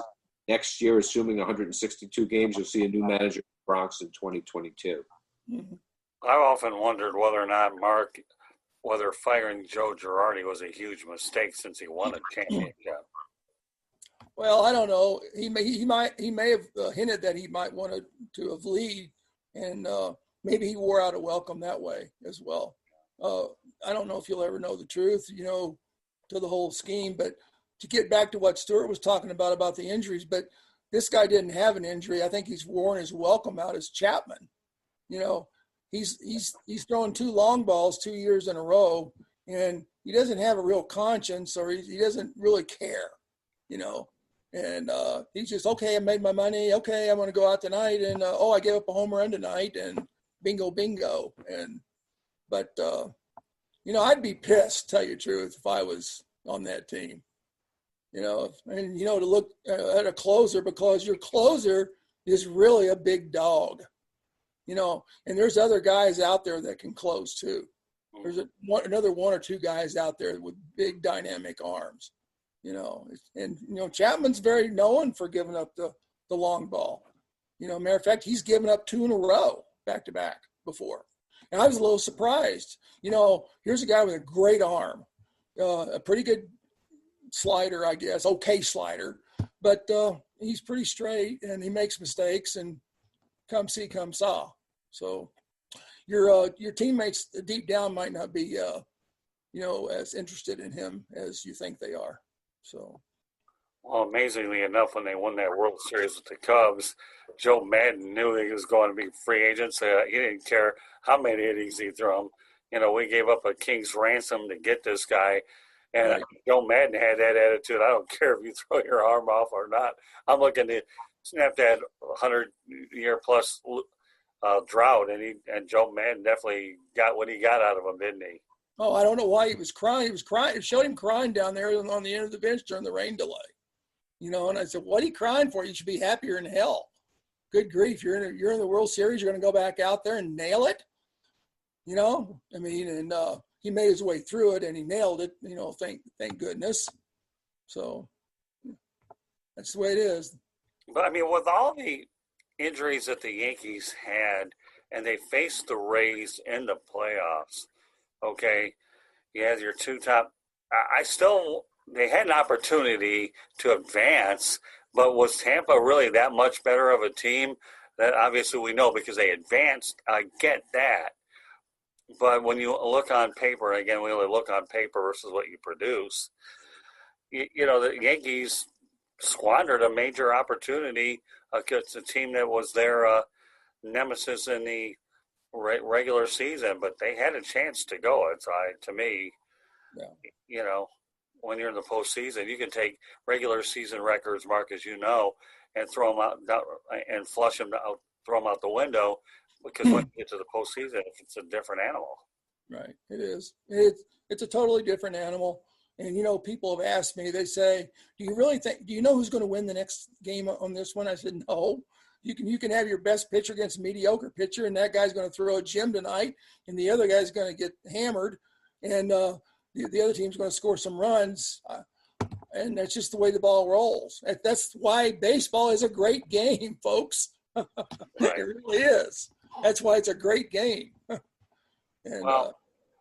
next year, assuming 162 games, you'll see a new manager in the Bronx in 2022. I've often wondered whether or not, Mark, whether firing Joe Girardi was a huge mistake since he won a championship. Well, I don't know. He may have hinted that he might want to have lead, and maybe he wore out a welcome that way as well. I don't know if you'll ever know the truth, to the whole scheme. But to get back to what Stuart was talking about the injuries, but this guy didn't have an injury. I think he's worn his welcome out as Chapman. He's thrown 2 long balls 2 years in a row, and he doesn't have a real conscience, or he doesn't really care, And he's just, okay, I made my money. Okay, I'm going to go out tonight, and I gave up a home run tonight, and bingo. But I'd be pissed, tell you the truth, if I was on that team. To look at a closer, because your closer is really a big dog. And there's other guys out there that can close too. There's another 1 or 2 guys out there with big dynamic arms, Chapman's very known for giving up the long ball. Matter of fact, he's given up 2 in a row back to back before. And I was a little surprised. Here's a guy with a great arm, a pretty good slider, I guess, okay slider, but he's pretty straight and he makes mistakes, and come see, come saw. So your teammates deep down might not be, as interested in him as you think they are. So. Well, amazingly enough, when they won that World Series with the Cubs, Joe Madden knew he was going to be free agent. So he didn't care how many innings he threw him. We gave up a king's ransom to get this guy. And right. Joe Madden had that attitude. I don't care if you throw your arm off or not. I'm looking to snap that 100-year-plus drought. And Joe Madden definitely got what he got out of him, didn't he? Oh, I don't know why he was crying. He was crying. It showed him crying down there on the end of the bench during the rain delay. And I said, what are you crying for? You should be happier in hell. Good grief. You're in the World Series. You're going to go back out there and nail it. And he made his way through it and he nailed it, thank goodness. So that's the way it is. But with all the injuries that the Yankees had, and they faced the Rays in the playoffs, okay, you had your 2 top. They had an opportunity to advance, but was Tampa really that much better of a team? That obviously we know because they advanced. I get that. But when you look on paper, again, we only look on paper versus what you produce, the Yankees squandered a major opportunity against a team that was their nemesis in the regular season, but they had a chance to go. To me, when you're in the postseason, you can take regular season records, Mark, as you know, and throw them out and flush them out, throw them out the window, because when you get to the postseason, it's a different animal. Right, it is. It's a totally different animal. And, people have asked me, they say, do you know who's going to win the next game on this one? I said, no. You can have your best pitcher against a mediocre pitcher, and that guy's going to throw a gem tonight, and the other guy's going to get hammered, and the other team's going to score some runs. And that's just the way the ball rolls. That's why baseball is a great game, folks. Right. It really is. That's why it's a great game. And,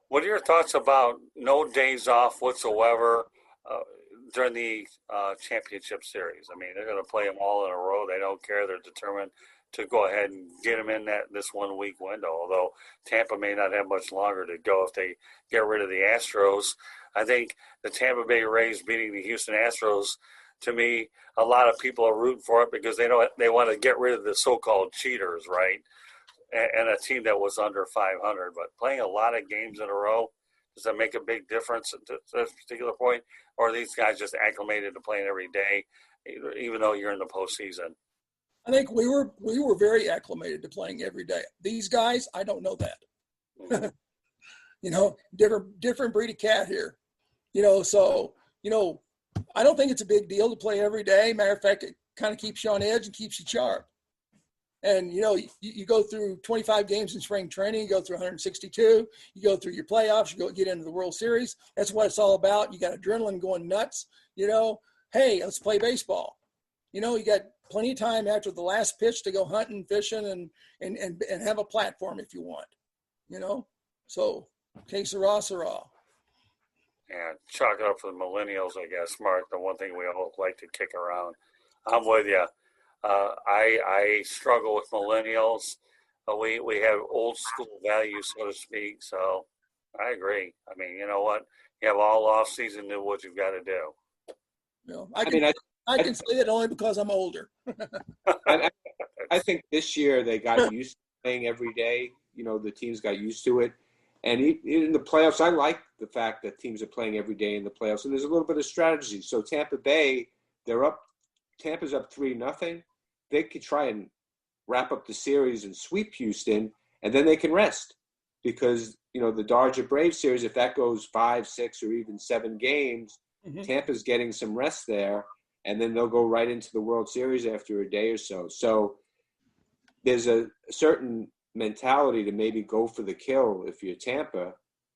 what are your thoughts about no days off whatsoever during the championship series? They're going to play them all in a row. They don't care. They're determined to go ahead and get them in this 1 week window, although Tampa may not have much longer to go if they get rid of the Astros. I think the Tampa Bay Rays beating the Houston Astros, to me, a lot of people are rooting for it because they want to get rid of the so-called cheaters, right? And a team that was under 500. But playing a lot of games in a row, does that make a big difference at this particular point? Or are these guys just acclimated to playing every day, even though you're in the postseason? I think we were very acclimated to playing every day. These guys, I don't know that. Different breed of cat here. So I don't think it's a big deal to play every day. Matter of fact, it kind of keeps you on edge and keeps you sharp. And, you go through 25 games in spring training, you go through 162, you go through your playoffs, you go get into the World Series. That's what it's all about. You got adrenaline going nuts, hey, let's play baseball. You got plenty of time after the last pitch to go hunting, fishing, and have a platform if you want, So, que sera, sera. Yeah, chalk it up for the millennials, I guess, Mark, the one thing we all like to kick around. I'm with you. I struggle with millennials. We have old school values, so to speak. So I agree. I mean, you know what? You have all off season to do what you've got to do. I can say that only because I'm older. I think this year they got used to playing every day. The teams got used to it. And in the playoffs, I like the fact that teams are playing every day in the playoffs. And there's a little bit of strategy. So Tampa Bay, Tampa's up 3-0. They could try and wrap up the series and sweep Houston, and then they can rest. Because, the Dodger-Braves series, if that goes 5, 6, or even 7 games, Tampa's getting some rest there, and then they'll go right into the World Series after a day or so. So there's a certain mentality to maybe go for the kill if you're Tampa,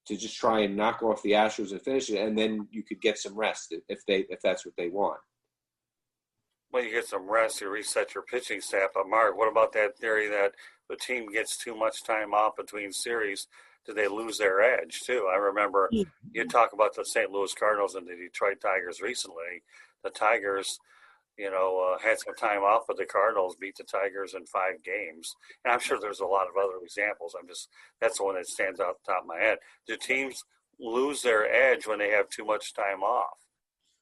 to just try and knock off the Astros and finish it, and then you could get some rest if that's what they want. Well, you get some rest, you reset your pitching staff. But Mark, what about that theory that the team gets too much time off between series? Do they lose their edge too? I remember you talk about the St. Louis Cardinals and the Detroit Tigers recently. The Tigers, had some time off, but the Cardinals beat the Tigers in 5 games. And I'm sure there's a lot of other examples. That's the one that stands out the top of my head. Do teams lose their edge when they have too much time off?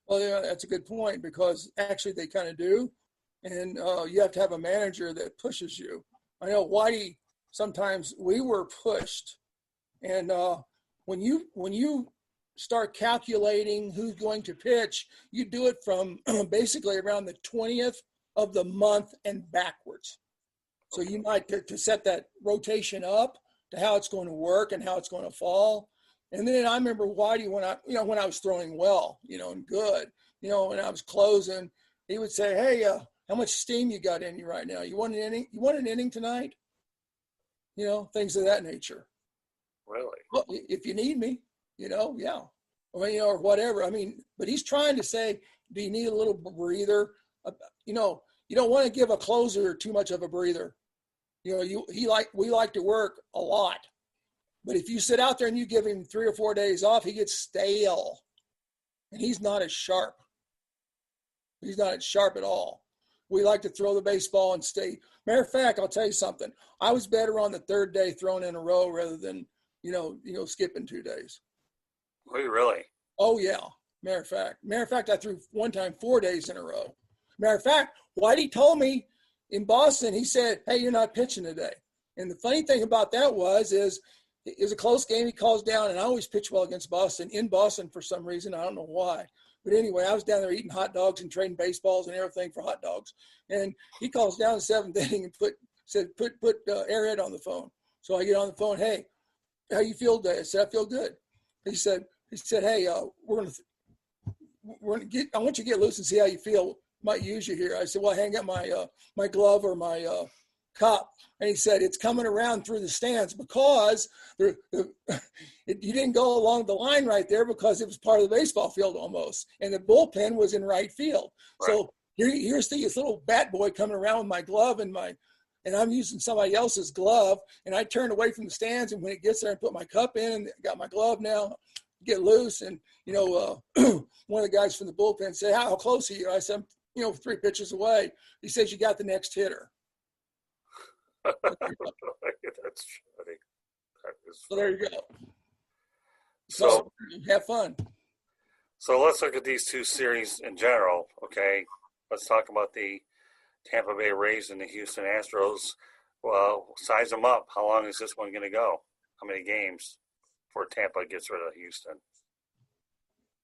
Well, that's a good point, because actually they kind of do. And you have to have a manager that pushes you. I know Whitey, sometimes we were pushed. And when you start calculating who's going to pitch, you do it from basically around the 20th of the month and backwards. So you might to set that rotation up to how it's going to work and how it's going to fall. And then I remember Whitey when I was throwing well, and good, when I was closing, he would say, "Hey, how much steam you got in you right now? You want an inning? You want an inning tonight?" Things of that nature. Really? Well, if you need me, yeah. Or whatever. But he's trying to say, do you need a little breather? You don't want to give a closer too much of a breather. We like to work a lot. But if you sit out there and you give him 3 or 4 days off, he gets stale. And he's not as sharp. He's not as sharp at all. We like to throw the baseball and stay. Matter of fact, I'll tell you something. I was better on the 3rd day throwing in a row rather than, skipping 2 days. Were you really? Oh, yeah. Matter of fact, I threw one time 4 days in a row. Matter of fact, Whitey told me in Boston, he said, "Hey, you're not pitching today." And the funny thing about that is it was a close game. He calls down, and I always pitch well against Boston, in Boston for some reason. I don't know why. But anyway, I was down there eating hot dogs and trading baseballs and everything for hot dogs. And he calls down the 7th inning and put Airhead on the phone. So I get on the phone, "Hey, how you feel today?" I said, "I feel good." He said, "Hey, I want you to get loose and see how you feel. Might use you here." I said, "Well, hang up my glove or my cup." And he said, "It's coming around through the stands because you didn't go along the line right there because it was part of the baseball field almost, and the bullpen was in right field." Right. So here's this little bat boy coming around with my glove and I'm using somebody else's glove, and I turned away from the stands, and when it gets there, I put my cup in and got my glove now, get loose. And, one of the guys from the bullpen said, "How close are you?" I said, 3 pitches away. He says, "You got the next hitter." That's funny. So there you go. So have fun. So let's look at these 2 series in general, okay? Let's talk about the Tampa Bay Rays and the Houston Astros. Well, size them up. How long is this one going to go? How many games before Tampa gets rid of Houston?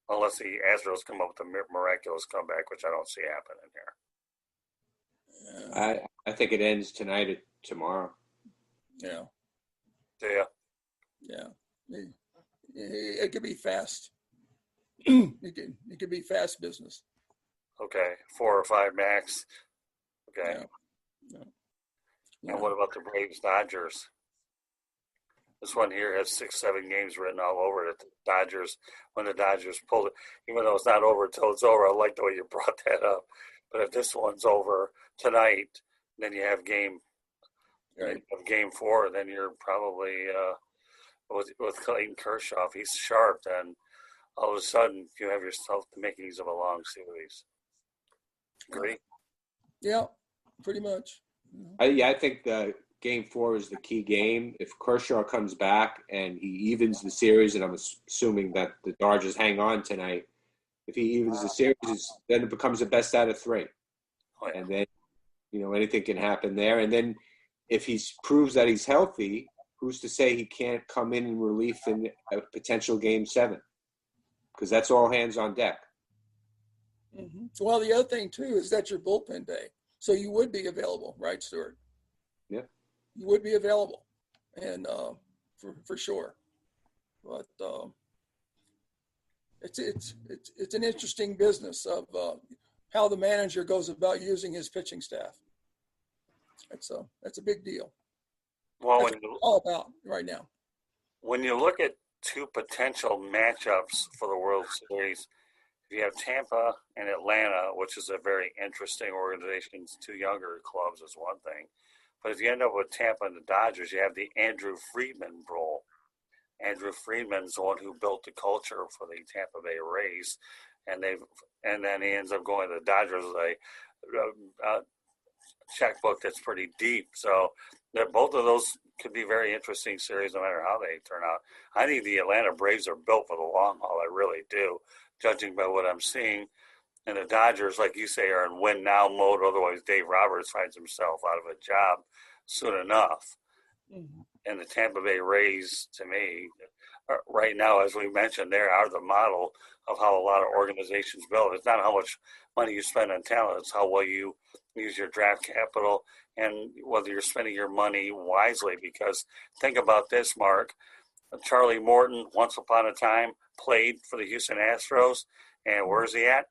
Unless the Astros come up with a miraculous comeback, which I don't see happening here. I think it ends tonight or tomorrow. Yeah. Yeah. Yeah. It could be fast. It could be fast business. Okay. 4 or 5 max. Okay. Yeah. And what about the Braves Dodgers? This one here has 6-7 games written all over it. The Dodgers, when the Dodgers pulled it, even though it's not over until it's over, I like the way you brought that up. But if this one's over tonight, then you have game 4, then you're probably with Clayton Kershaw. If he's sharp, then all of a sudden you have yourself the makings of a long series. Agree? Yeah, pretty much. I think the Game 4 is the key game. If Kershaw comes back and he evens the series, and I'm assuming that the Dodgers hang on tonight, if he evens the series, then it becomes a best out of 3. Oh, yeah. And then, anything can happen there. And then if he proves that he's healthy, who's to say he can't come in relief in a potential Game 7? Because that's all hands on deck. Mm-hmm. Well, the other thing, too, is that's your bullpen day. So you would be available, right, Stuart? Yeah. You would be available, and for sure. But it's an interesting business of how the manager goes about using his pitching staff. That's a big deal. Well, that's what it's all about right now. When you look at 2 potential matchups for the World Series, if you have Tampa and Atlanta, which is a very interesting organization, 2 younger clubs is one thing. But if you end up with Tampa and the Dodgers, you have the Andrew Friedman role. Andrew Friedman's the one who built the culture for the Tampa Bay Rays, and then he ends up going to the Dodgers with a checkbook that's pretty deep. So both of those could be very interesting series, no matter how they turn out. I think the Atlanta Braves are built for the long haul. I really do, judging by what I'm seeing. And the Dodgers, like you say, are in win-now mode. Otherwise, Dave Roberts finds himself out of a job soon enough. Mm-hmm. And the Tampa Bay Rays, to me, right now, as we mentioned, they are the model of how a lot of organizations build. It's not how much money you spend on talent. It's how well you use your draft capital and whether you're spending your money wisely. Because think about this, Mark. Charlie Morton, once upon a time, played for the Houston Astros. And where's he at?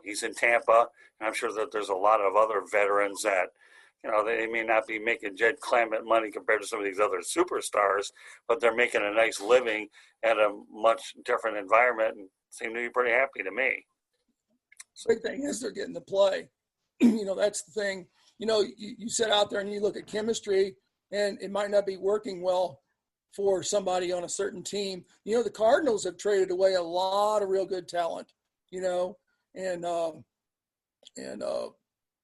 He's in Tampa, and I'm sure that there's a lot of other veterans that, they may not be making Jed Clampett money compared to some of these other superstars, but they're making a nice living at a much different environment and seem to be pretty happy to me. Big thing is they're getting to play. That's the thing. You sit out there and you look at chemistry, and it might not be working well for somebody on a certain team. The Cardinals have traded away a lot of real good talent, and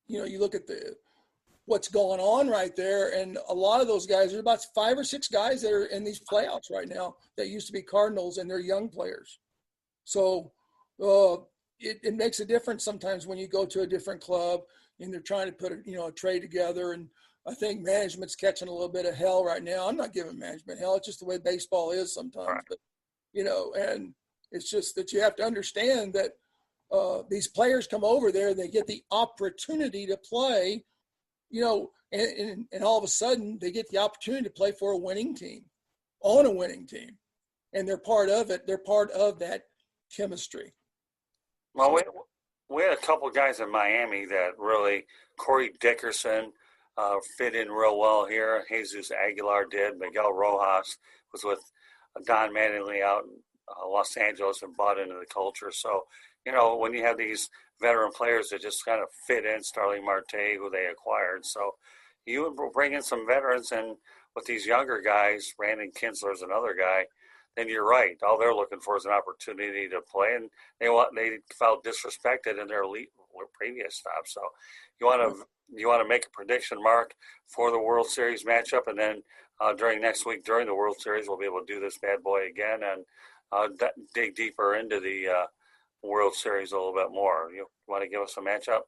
you look at what's going on right there, and a lot of those guys, there's about 5 or 6 guys that are in these playoffs right now that used to be Cardinals, and they're young players. So it makes a difference sometimes when you go to a different club and they're trying to put a trade together. And I think management's catching a little bit of hell right now. I'm not giving management hell. It's just the way baseball is sometimes. Right. But, and it's just that you have to understand that these players come over there, they get the opportunity to play, and all of a sudden they get the opportunity to play for a winning team, on a winning team. And they're part of it. They're part of that chemistry. Well, we had a couple of guys in Miami that really, Corey Dickerson fit in real well here. Jesus Aguilar did. Miguel Rojas was with Don Mattingly out in Los Angeles and bought into the culture. So, when you have these veteran players that just kind of fit in, Starling Marte, who they acquired. So you bring in some veterans, and with these younger guys, Brandon Kinsler's another guy, then you're right. All they're looking for is an opportunity to play, and they felt disrespected in their previous stop. So you want to make a prediction, Mark, for the World Series matchup, and then during next week, during the World Series, we'll be able to do this bad boy again and dig deeper into the World Series a little bit more. You want to give us a matchup?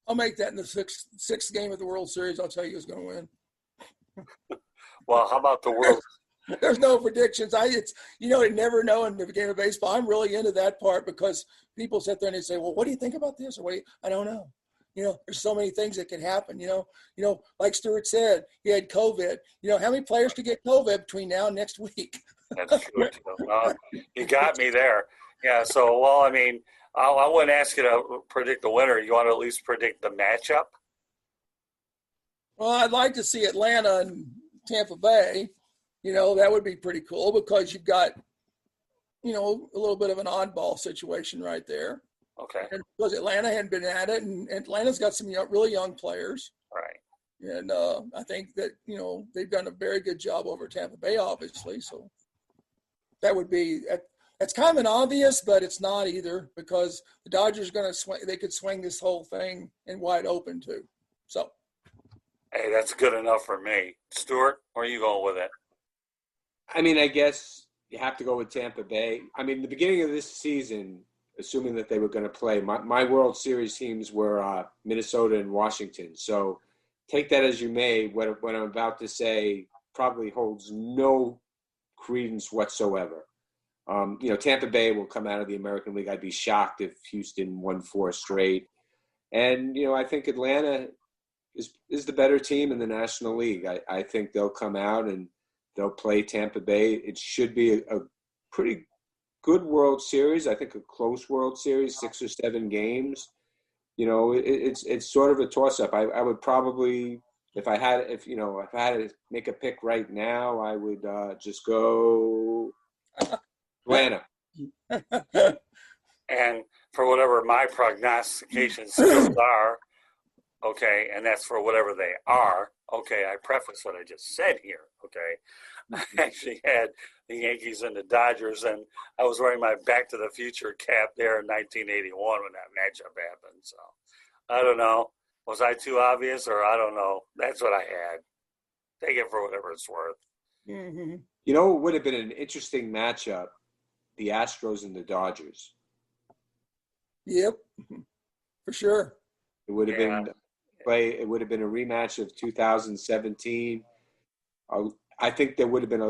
I'll make that in the sixth game of the World Series. I'll tell you who's going to win. Well, how about the World? There's no predictions. You never know in the game of baseball. I'm really into that part because people sit there and they say, well, what do you think about this? Or I don't know. there's so many things that can happen. Like Stuart said, he had COVID. How many players could get COVID between now and next week? That's true. You got me there. Yeah. So, well, I mean, I wouldn't ask you to predict the winner. You want to at least predict the matchup? Well, I'd like to see Atlanta and Tampa Bay. That would be pretty cool because you've got, a little bit of an oddball situation right there. Okay. And because Atlanta hadn't been at it, and Atlanta's got some really young players. Right. And I think that, they've done a very good job over Tampa Bay, obviously. So that would be – that's kind of an obvious, but it's not either because the Dodgers are going to swing – they could swing this whole thing in wide open too. So. Hey, that's good enough for me. Stuart, where are you going with it? I mean, I guess you have to go with Tampa Bay. I mean, the beginning of this season, assuming that they were going to play, my World Series teams were Minnesota and Washington. So take that as you may. What I'm about to say probably holds no credence whatsoever. Tampa Bay will come out of the American League. I'd be shocked if Houston won 4 straight. And, I think Atlanta is the better team in the National League. I think they'll come out and they'll play Tampa Bay. It should be a pretty good World Series. I think a close World Series, 6 or 7 games. It's sort of a toss-up. I would probably, if I had to make a pick right now, I would just go Atlanta. And for whatever my prognostication skills are, okay, and that's for whatever they are. Okay, I preface what I just said here. Okay, I actually had the Yankees and the Dodgers, and I was wearing my Back to the Future cap there in 1981 when that matchup happened. So I don't know. Was I too obvious, or I don't know? That's what I had. Take it for whatever it's worth. Mm-hmm. It would have been an interesting matchup, the Astros and the Dodgers. Yep, for sure. It would have been. It would have been a rematch of 2017. I think it would have been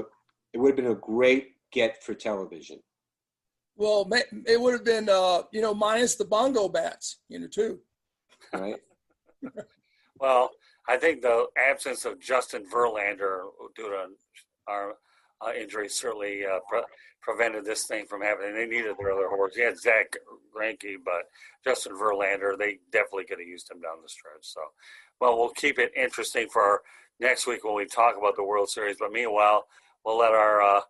a great get for television. Well, it would have been minus the bongo bats, too. Right. Well, I think the absence of Justin Verlander due to our injury certainly prevented this thing from happening. They needed their other horse. They had Zach Greinke, but Justin Verlander, they definitely could have used him down the stretch. So, well, we'll keep it interesting for next week when we talk about the World Series. But meanwhile, we'll let our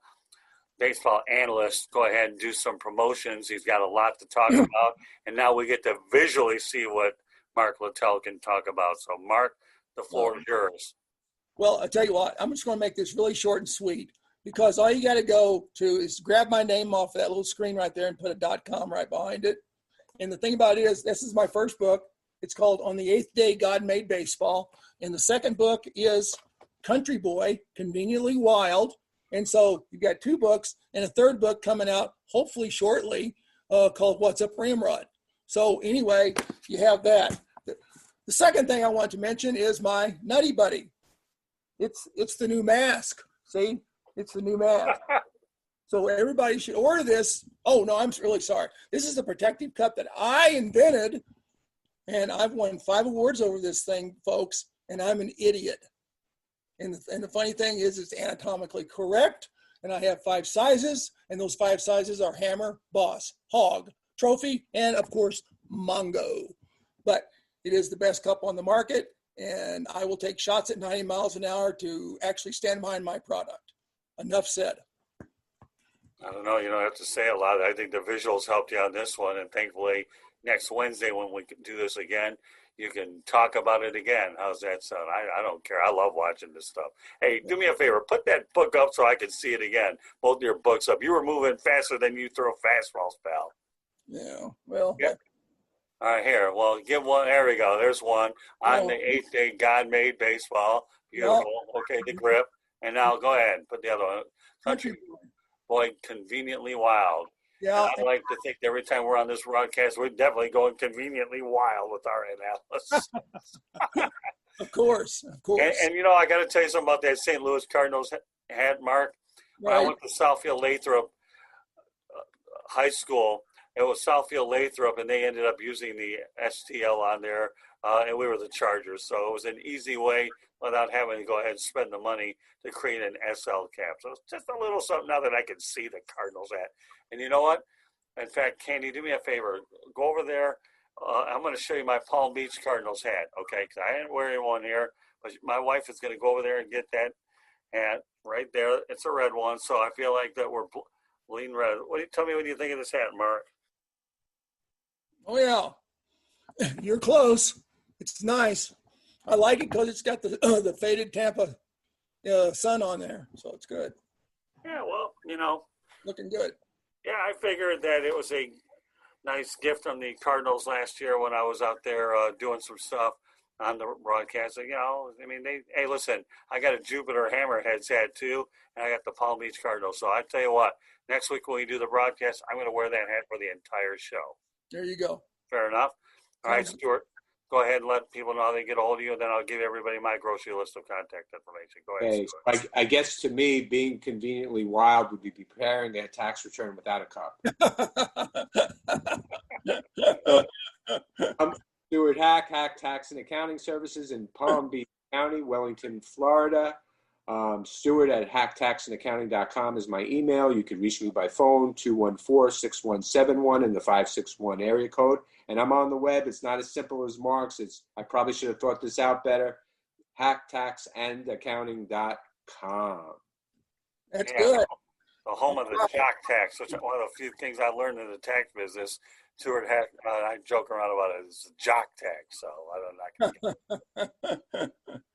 baseball analyst go ahead and do some promotions. He's got a lot to talk about, and now we get to visually see what Mark Littell can talk about. So, Mark, the floor is yours. Well, I'll tell you what, I'm just going to make this really short and sweet because all you got to go to is grab my name off of that little screen right there and put a .com right behind it. And the thing about it is, this is my first book. It's called On the Eighth Day, God Made Baseball. And the second book is Country Boy, Conveniently Wild. And so you've got 2 books and a third book coming out hopefully shortly called What's Up Ramrod. So anyway, you have that. The second thing I want to mention is my Nutty Buddy. It's the new mask. See? It's the new mask. So everybody should order this. Oh, no, I'm really sorry. This is the protective cup that I invented, and I've won 5 awards over this thing, folks, and I'm an idiot. And the funny thing is it's anatomically correct, and I have 5 sizes, and those 5 sizes are hammer, boss, hog, trophy, and, of course, Mongo. But it is the best cup on the market, and I will take shots at 90 miles an hour to actually stand behind my product. Enough said. I don't know. You don't have to say a lot. I think the visuals helped you on this one, and thankfully next Wednesday when we can do this again, you can talk about it again. How's that sound? I don't care. I love watching this stuff. Hey, do me a favor. Put that book up so I can see it again. Both of your books up. You were moving faster than you throw fastballs, pal. Yeah, well. Yeah. All right, here. Well, give one. There we go. There's one. On the 8th day, God made baseball. Beautiful. Okay, the grip. And now go ahead and put the other one. Country Boy, Conveniently Wild. Yeah. I like to think every time we're on this broadcast, we're definitely going conveniently wild with our analysis. Of course. And I got to tell you something about that St. Louis Cardinals hat, Mark. When I went to Southfield Lathrop High School, it was Southfield Lathrop, and they ended up using the STL on there, and we were the Chargers. So it was an easy way without having to go ahead and spend the money to create an SL cap. So it's just a little something now that I can see the Cardinals at. And you know what? In fact, Candy, do me a favor. Go over there. I'm going to show you my Palm Beach Cardinals hat, okay? Because I ain't wearing one here, but my wife is going to go over there and get that hat right there. It's a red one, so I feel like that we're lean red. Tell me what you think of this hat, Mark? Oh, yeah. You're close. It's nice. I like it because it's got the faded Tampa sun on there, so it's good. Yeah, well, looking good. Yeah, I figured that it was a nice gift from the Cardinals last year when I was out there doing some stuff on the broadcast. Hey, listen, I got a Jupiter Hammerheads hat too, and I got the Palm Beach Cardinals. So I tell you what, next week when we do the broadcast, I'm going to wear that hat for the entire show. There you go. Fair enough. All right, Stuart, go ahead and let people know how they get a hold of you, and then I'll give everybody my grocery list of contact information. Go ahead, Stuart. I guess to me, being conveniently wild would be preparing their tax return without a cup. I'm Stuart Hack, Hack Tax and Accounting Services in Palm Beach County, Wellington, Florida. Stuart at hacktaxandaccounting.com is my email. You can reach me by phone, 214-6171 in the 561 area code. And I'm on the web. It's not as simple as Mark's. I probably should have thought this out better. hacktaxandaccounting.com. That's good. The home of the jock tax, which is one of the few things I learned in the tax business. Stuart Hack, I joke around about it. It's a jock tax, so I don't know.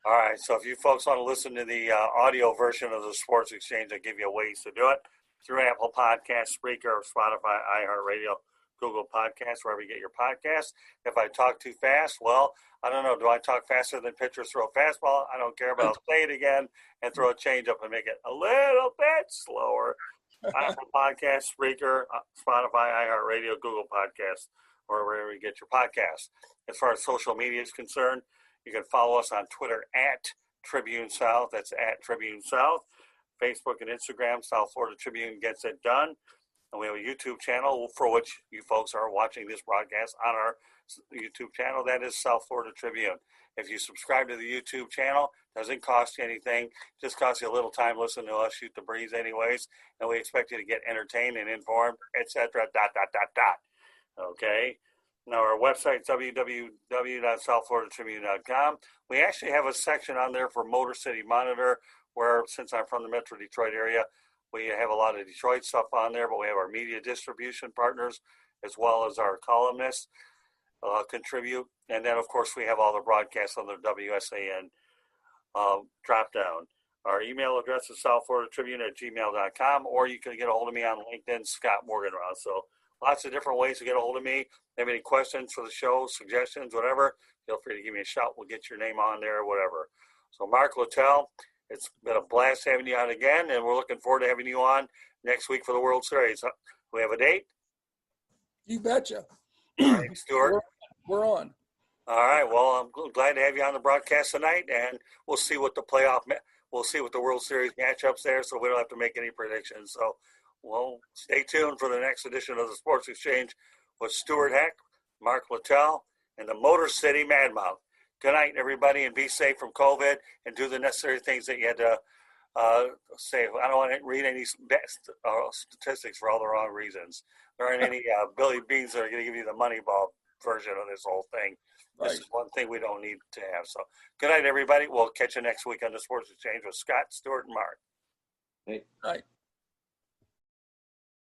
All right, so if you folks want to listen to the audio version of the Sports Exchange, I'll give you ways to do it through Apple Podcasts, Spreaker, Spotify, iHeartRadio, Google Podcasts, wherever you get your podcasts. If I talk too fast, well, I don't know. Do I talk faster than pitchers throw a fastball? I don't care, but I'll say it again and throw a changeup and make it a little bit slower. Apple Podcasts, Spreaker, Spotify, iHeartRadio, Google Podcasts, or wherever you get your podcasts. As far as social media is concerned, you can follow us on Twitter at Tribune South. That's at Tribune South. Facebook and Instagram, South Florida Tribune Gets It Done. And we have a YouTube channel for which you folks are watching this broadcast on our YouTube channel. That is South Florida Tribune. If you subscribe to the YouTube channel, it doesn't cost you anything. Just costs you a little time listening to us shoot the breeze anyways. And we expect you to get entertained and informed, etc. ... Okay? Now, our website, www.southfloridatribune.com. We actually have a section on there for Motor City Monitor, where, since I'm from the Metro Detroit area, we have a lot of Detroit stuff on there, but we have our media distribution partners as well as our columnists contribute. And then, of course, we have all the broadcasts on the WSAN drop down. Our email address is southfloridatribune@gmail.com, or you can get a hold of me on LinkedIn, Scott Morganroth. So lots of different ways to get a hold of me. If you have any questions for the show, suggestions, whatever, feel free to give me a shout. We'll get your name on there, whatever. So Mark Littell, it's been a blast having you on again, and we're looking forward to having you on next week for the World Series. Do we have a date? You betcha. All right, Stuart. We're on. All right. Well, I'm glad to have you on the broadcast tonight, and we'll see what the World Series matchups there, so we don't have to make any predictions. So, well, stay tuned for the next edition of the Sports Exchange with Stuart Hack, Mark Littell, and the Motor City Madmouth. Good night, everybody, and be safe from COVID, and do the necessary things that you had to say. I don't want to read any statistics for all the wrong reasons. There aren't any Billy Beans that are going to give you the Moneyball version of this whole thing. Right. This is one thing we don't need to have. So good night, everybody. We'll catch you next week on the Sports Exchange with Scott, Stuart, and Mark. Hey. Night.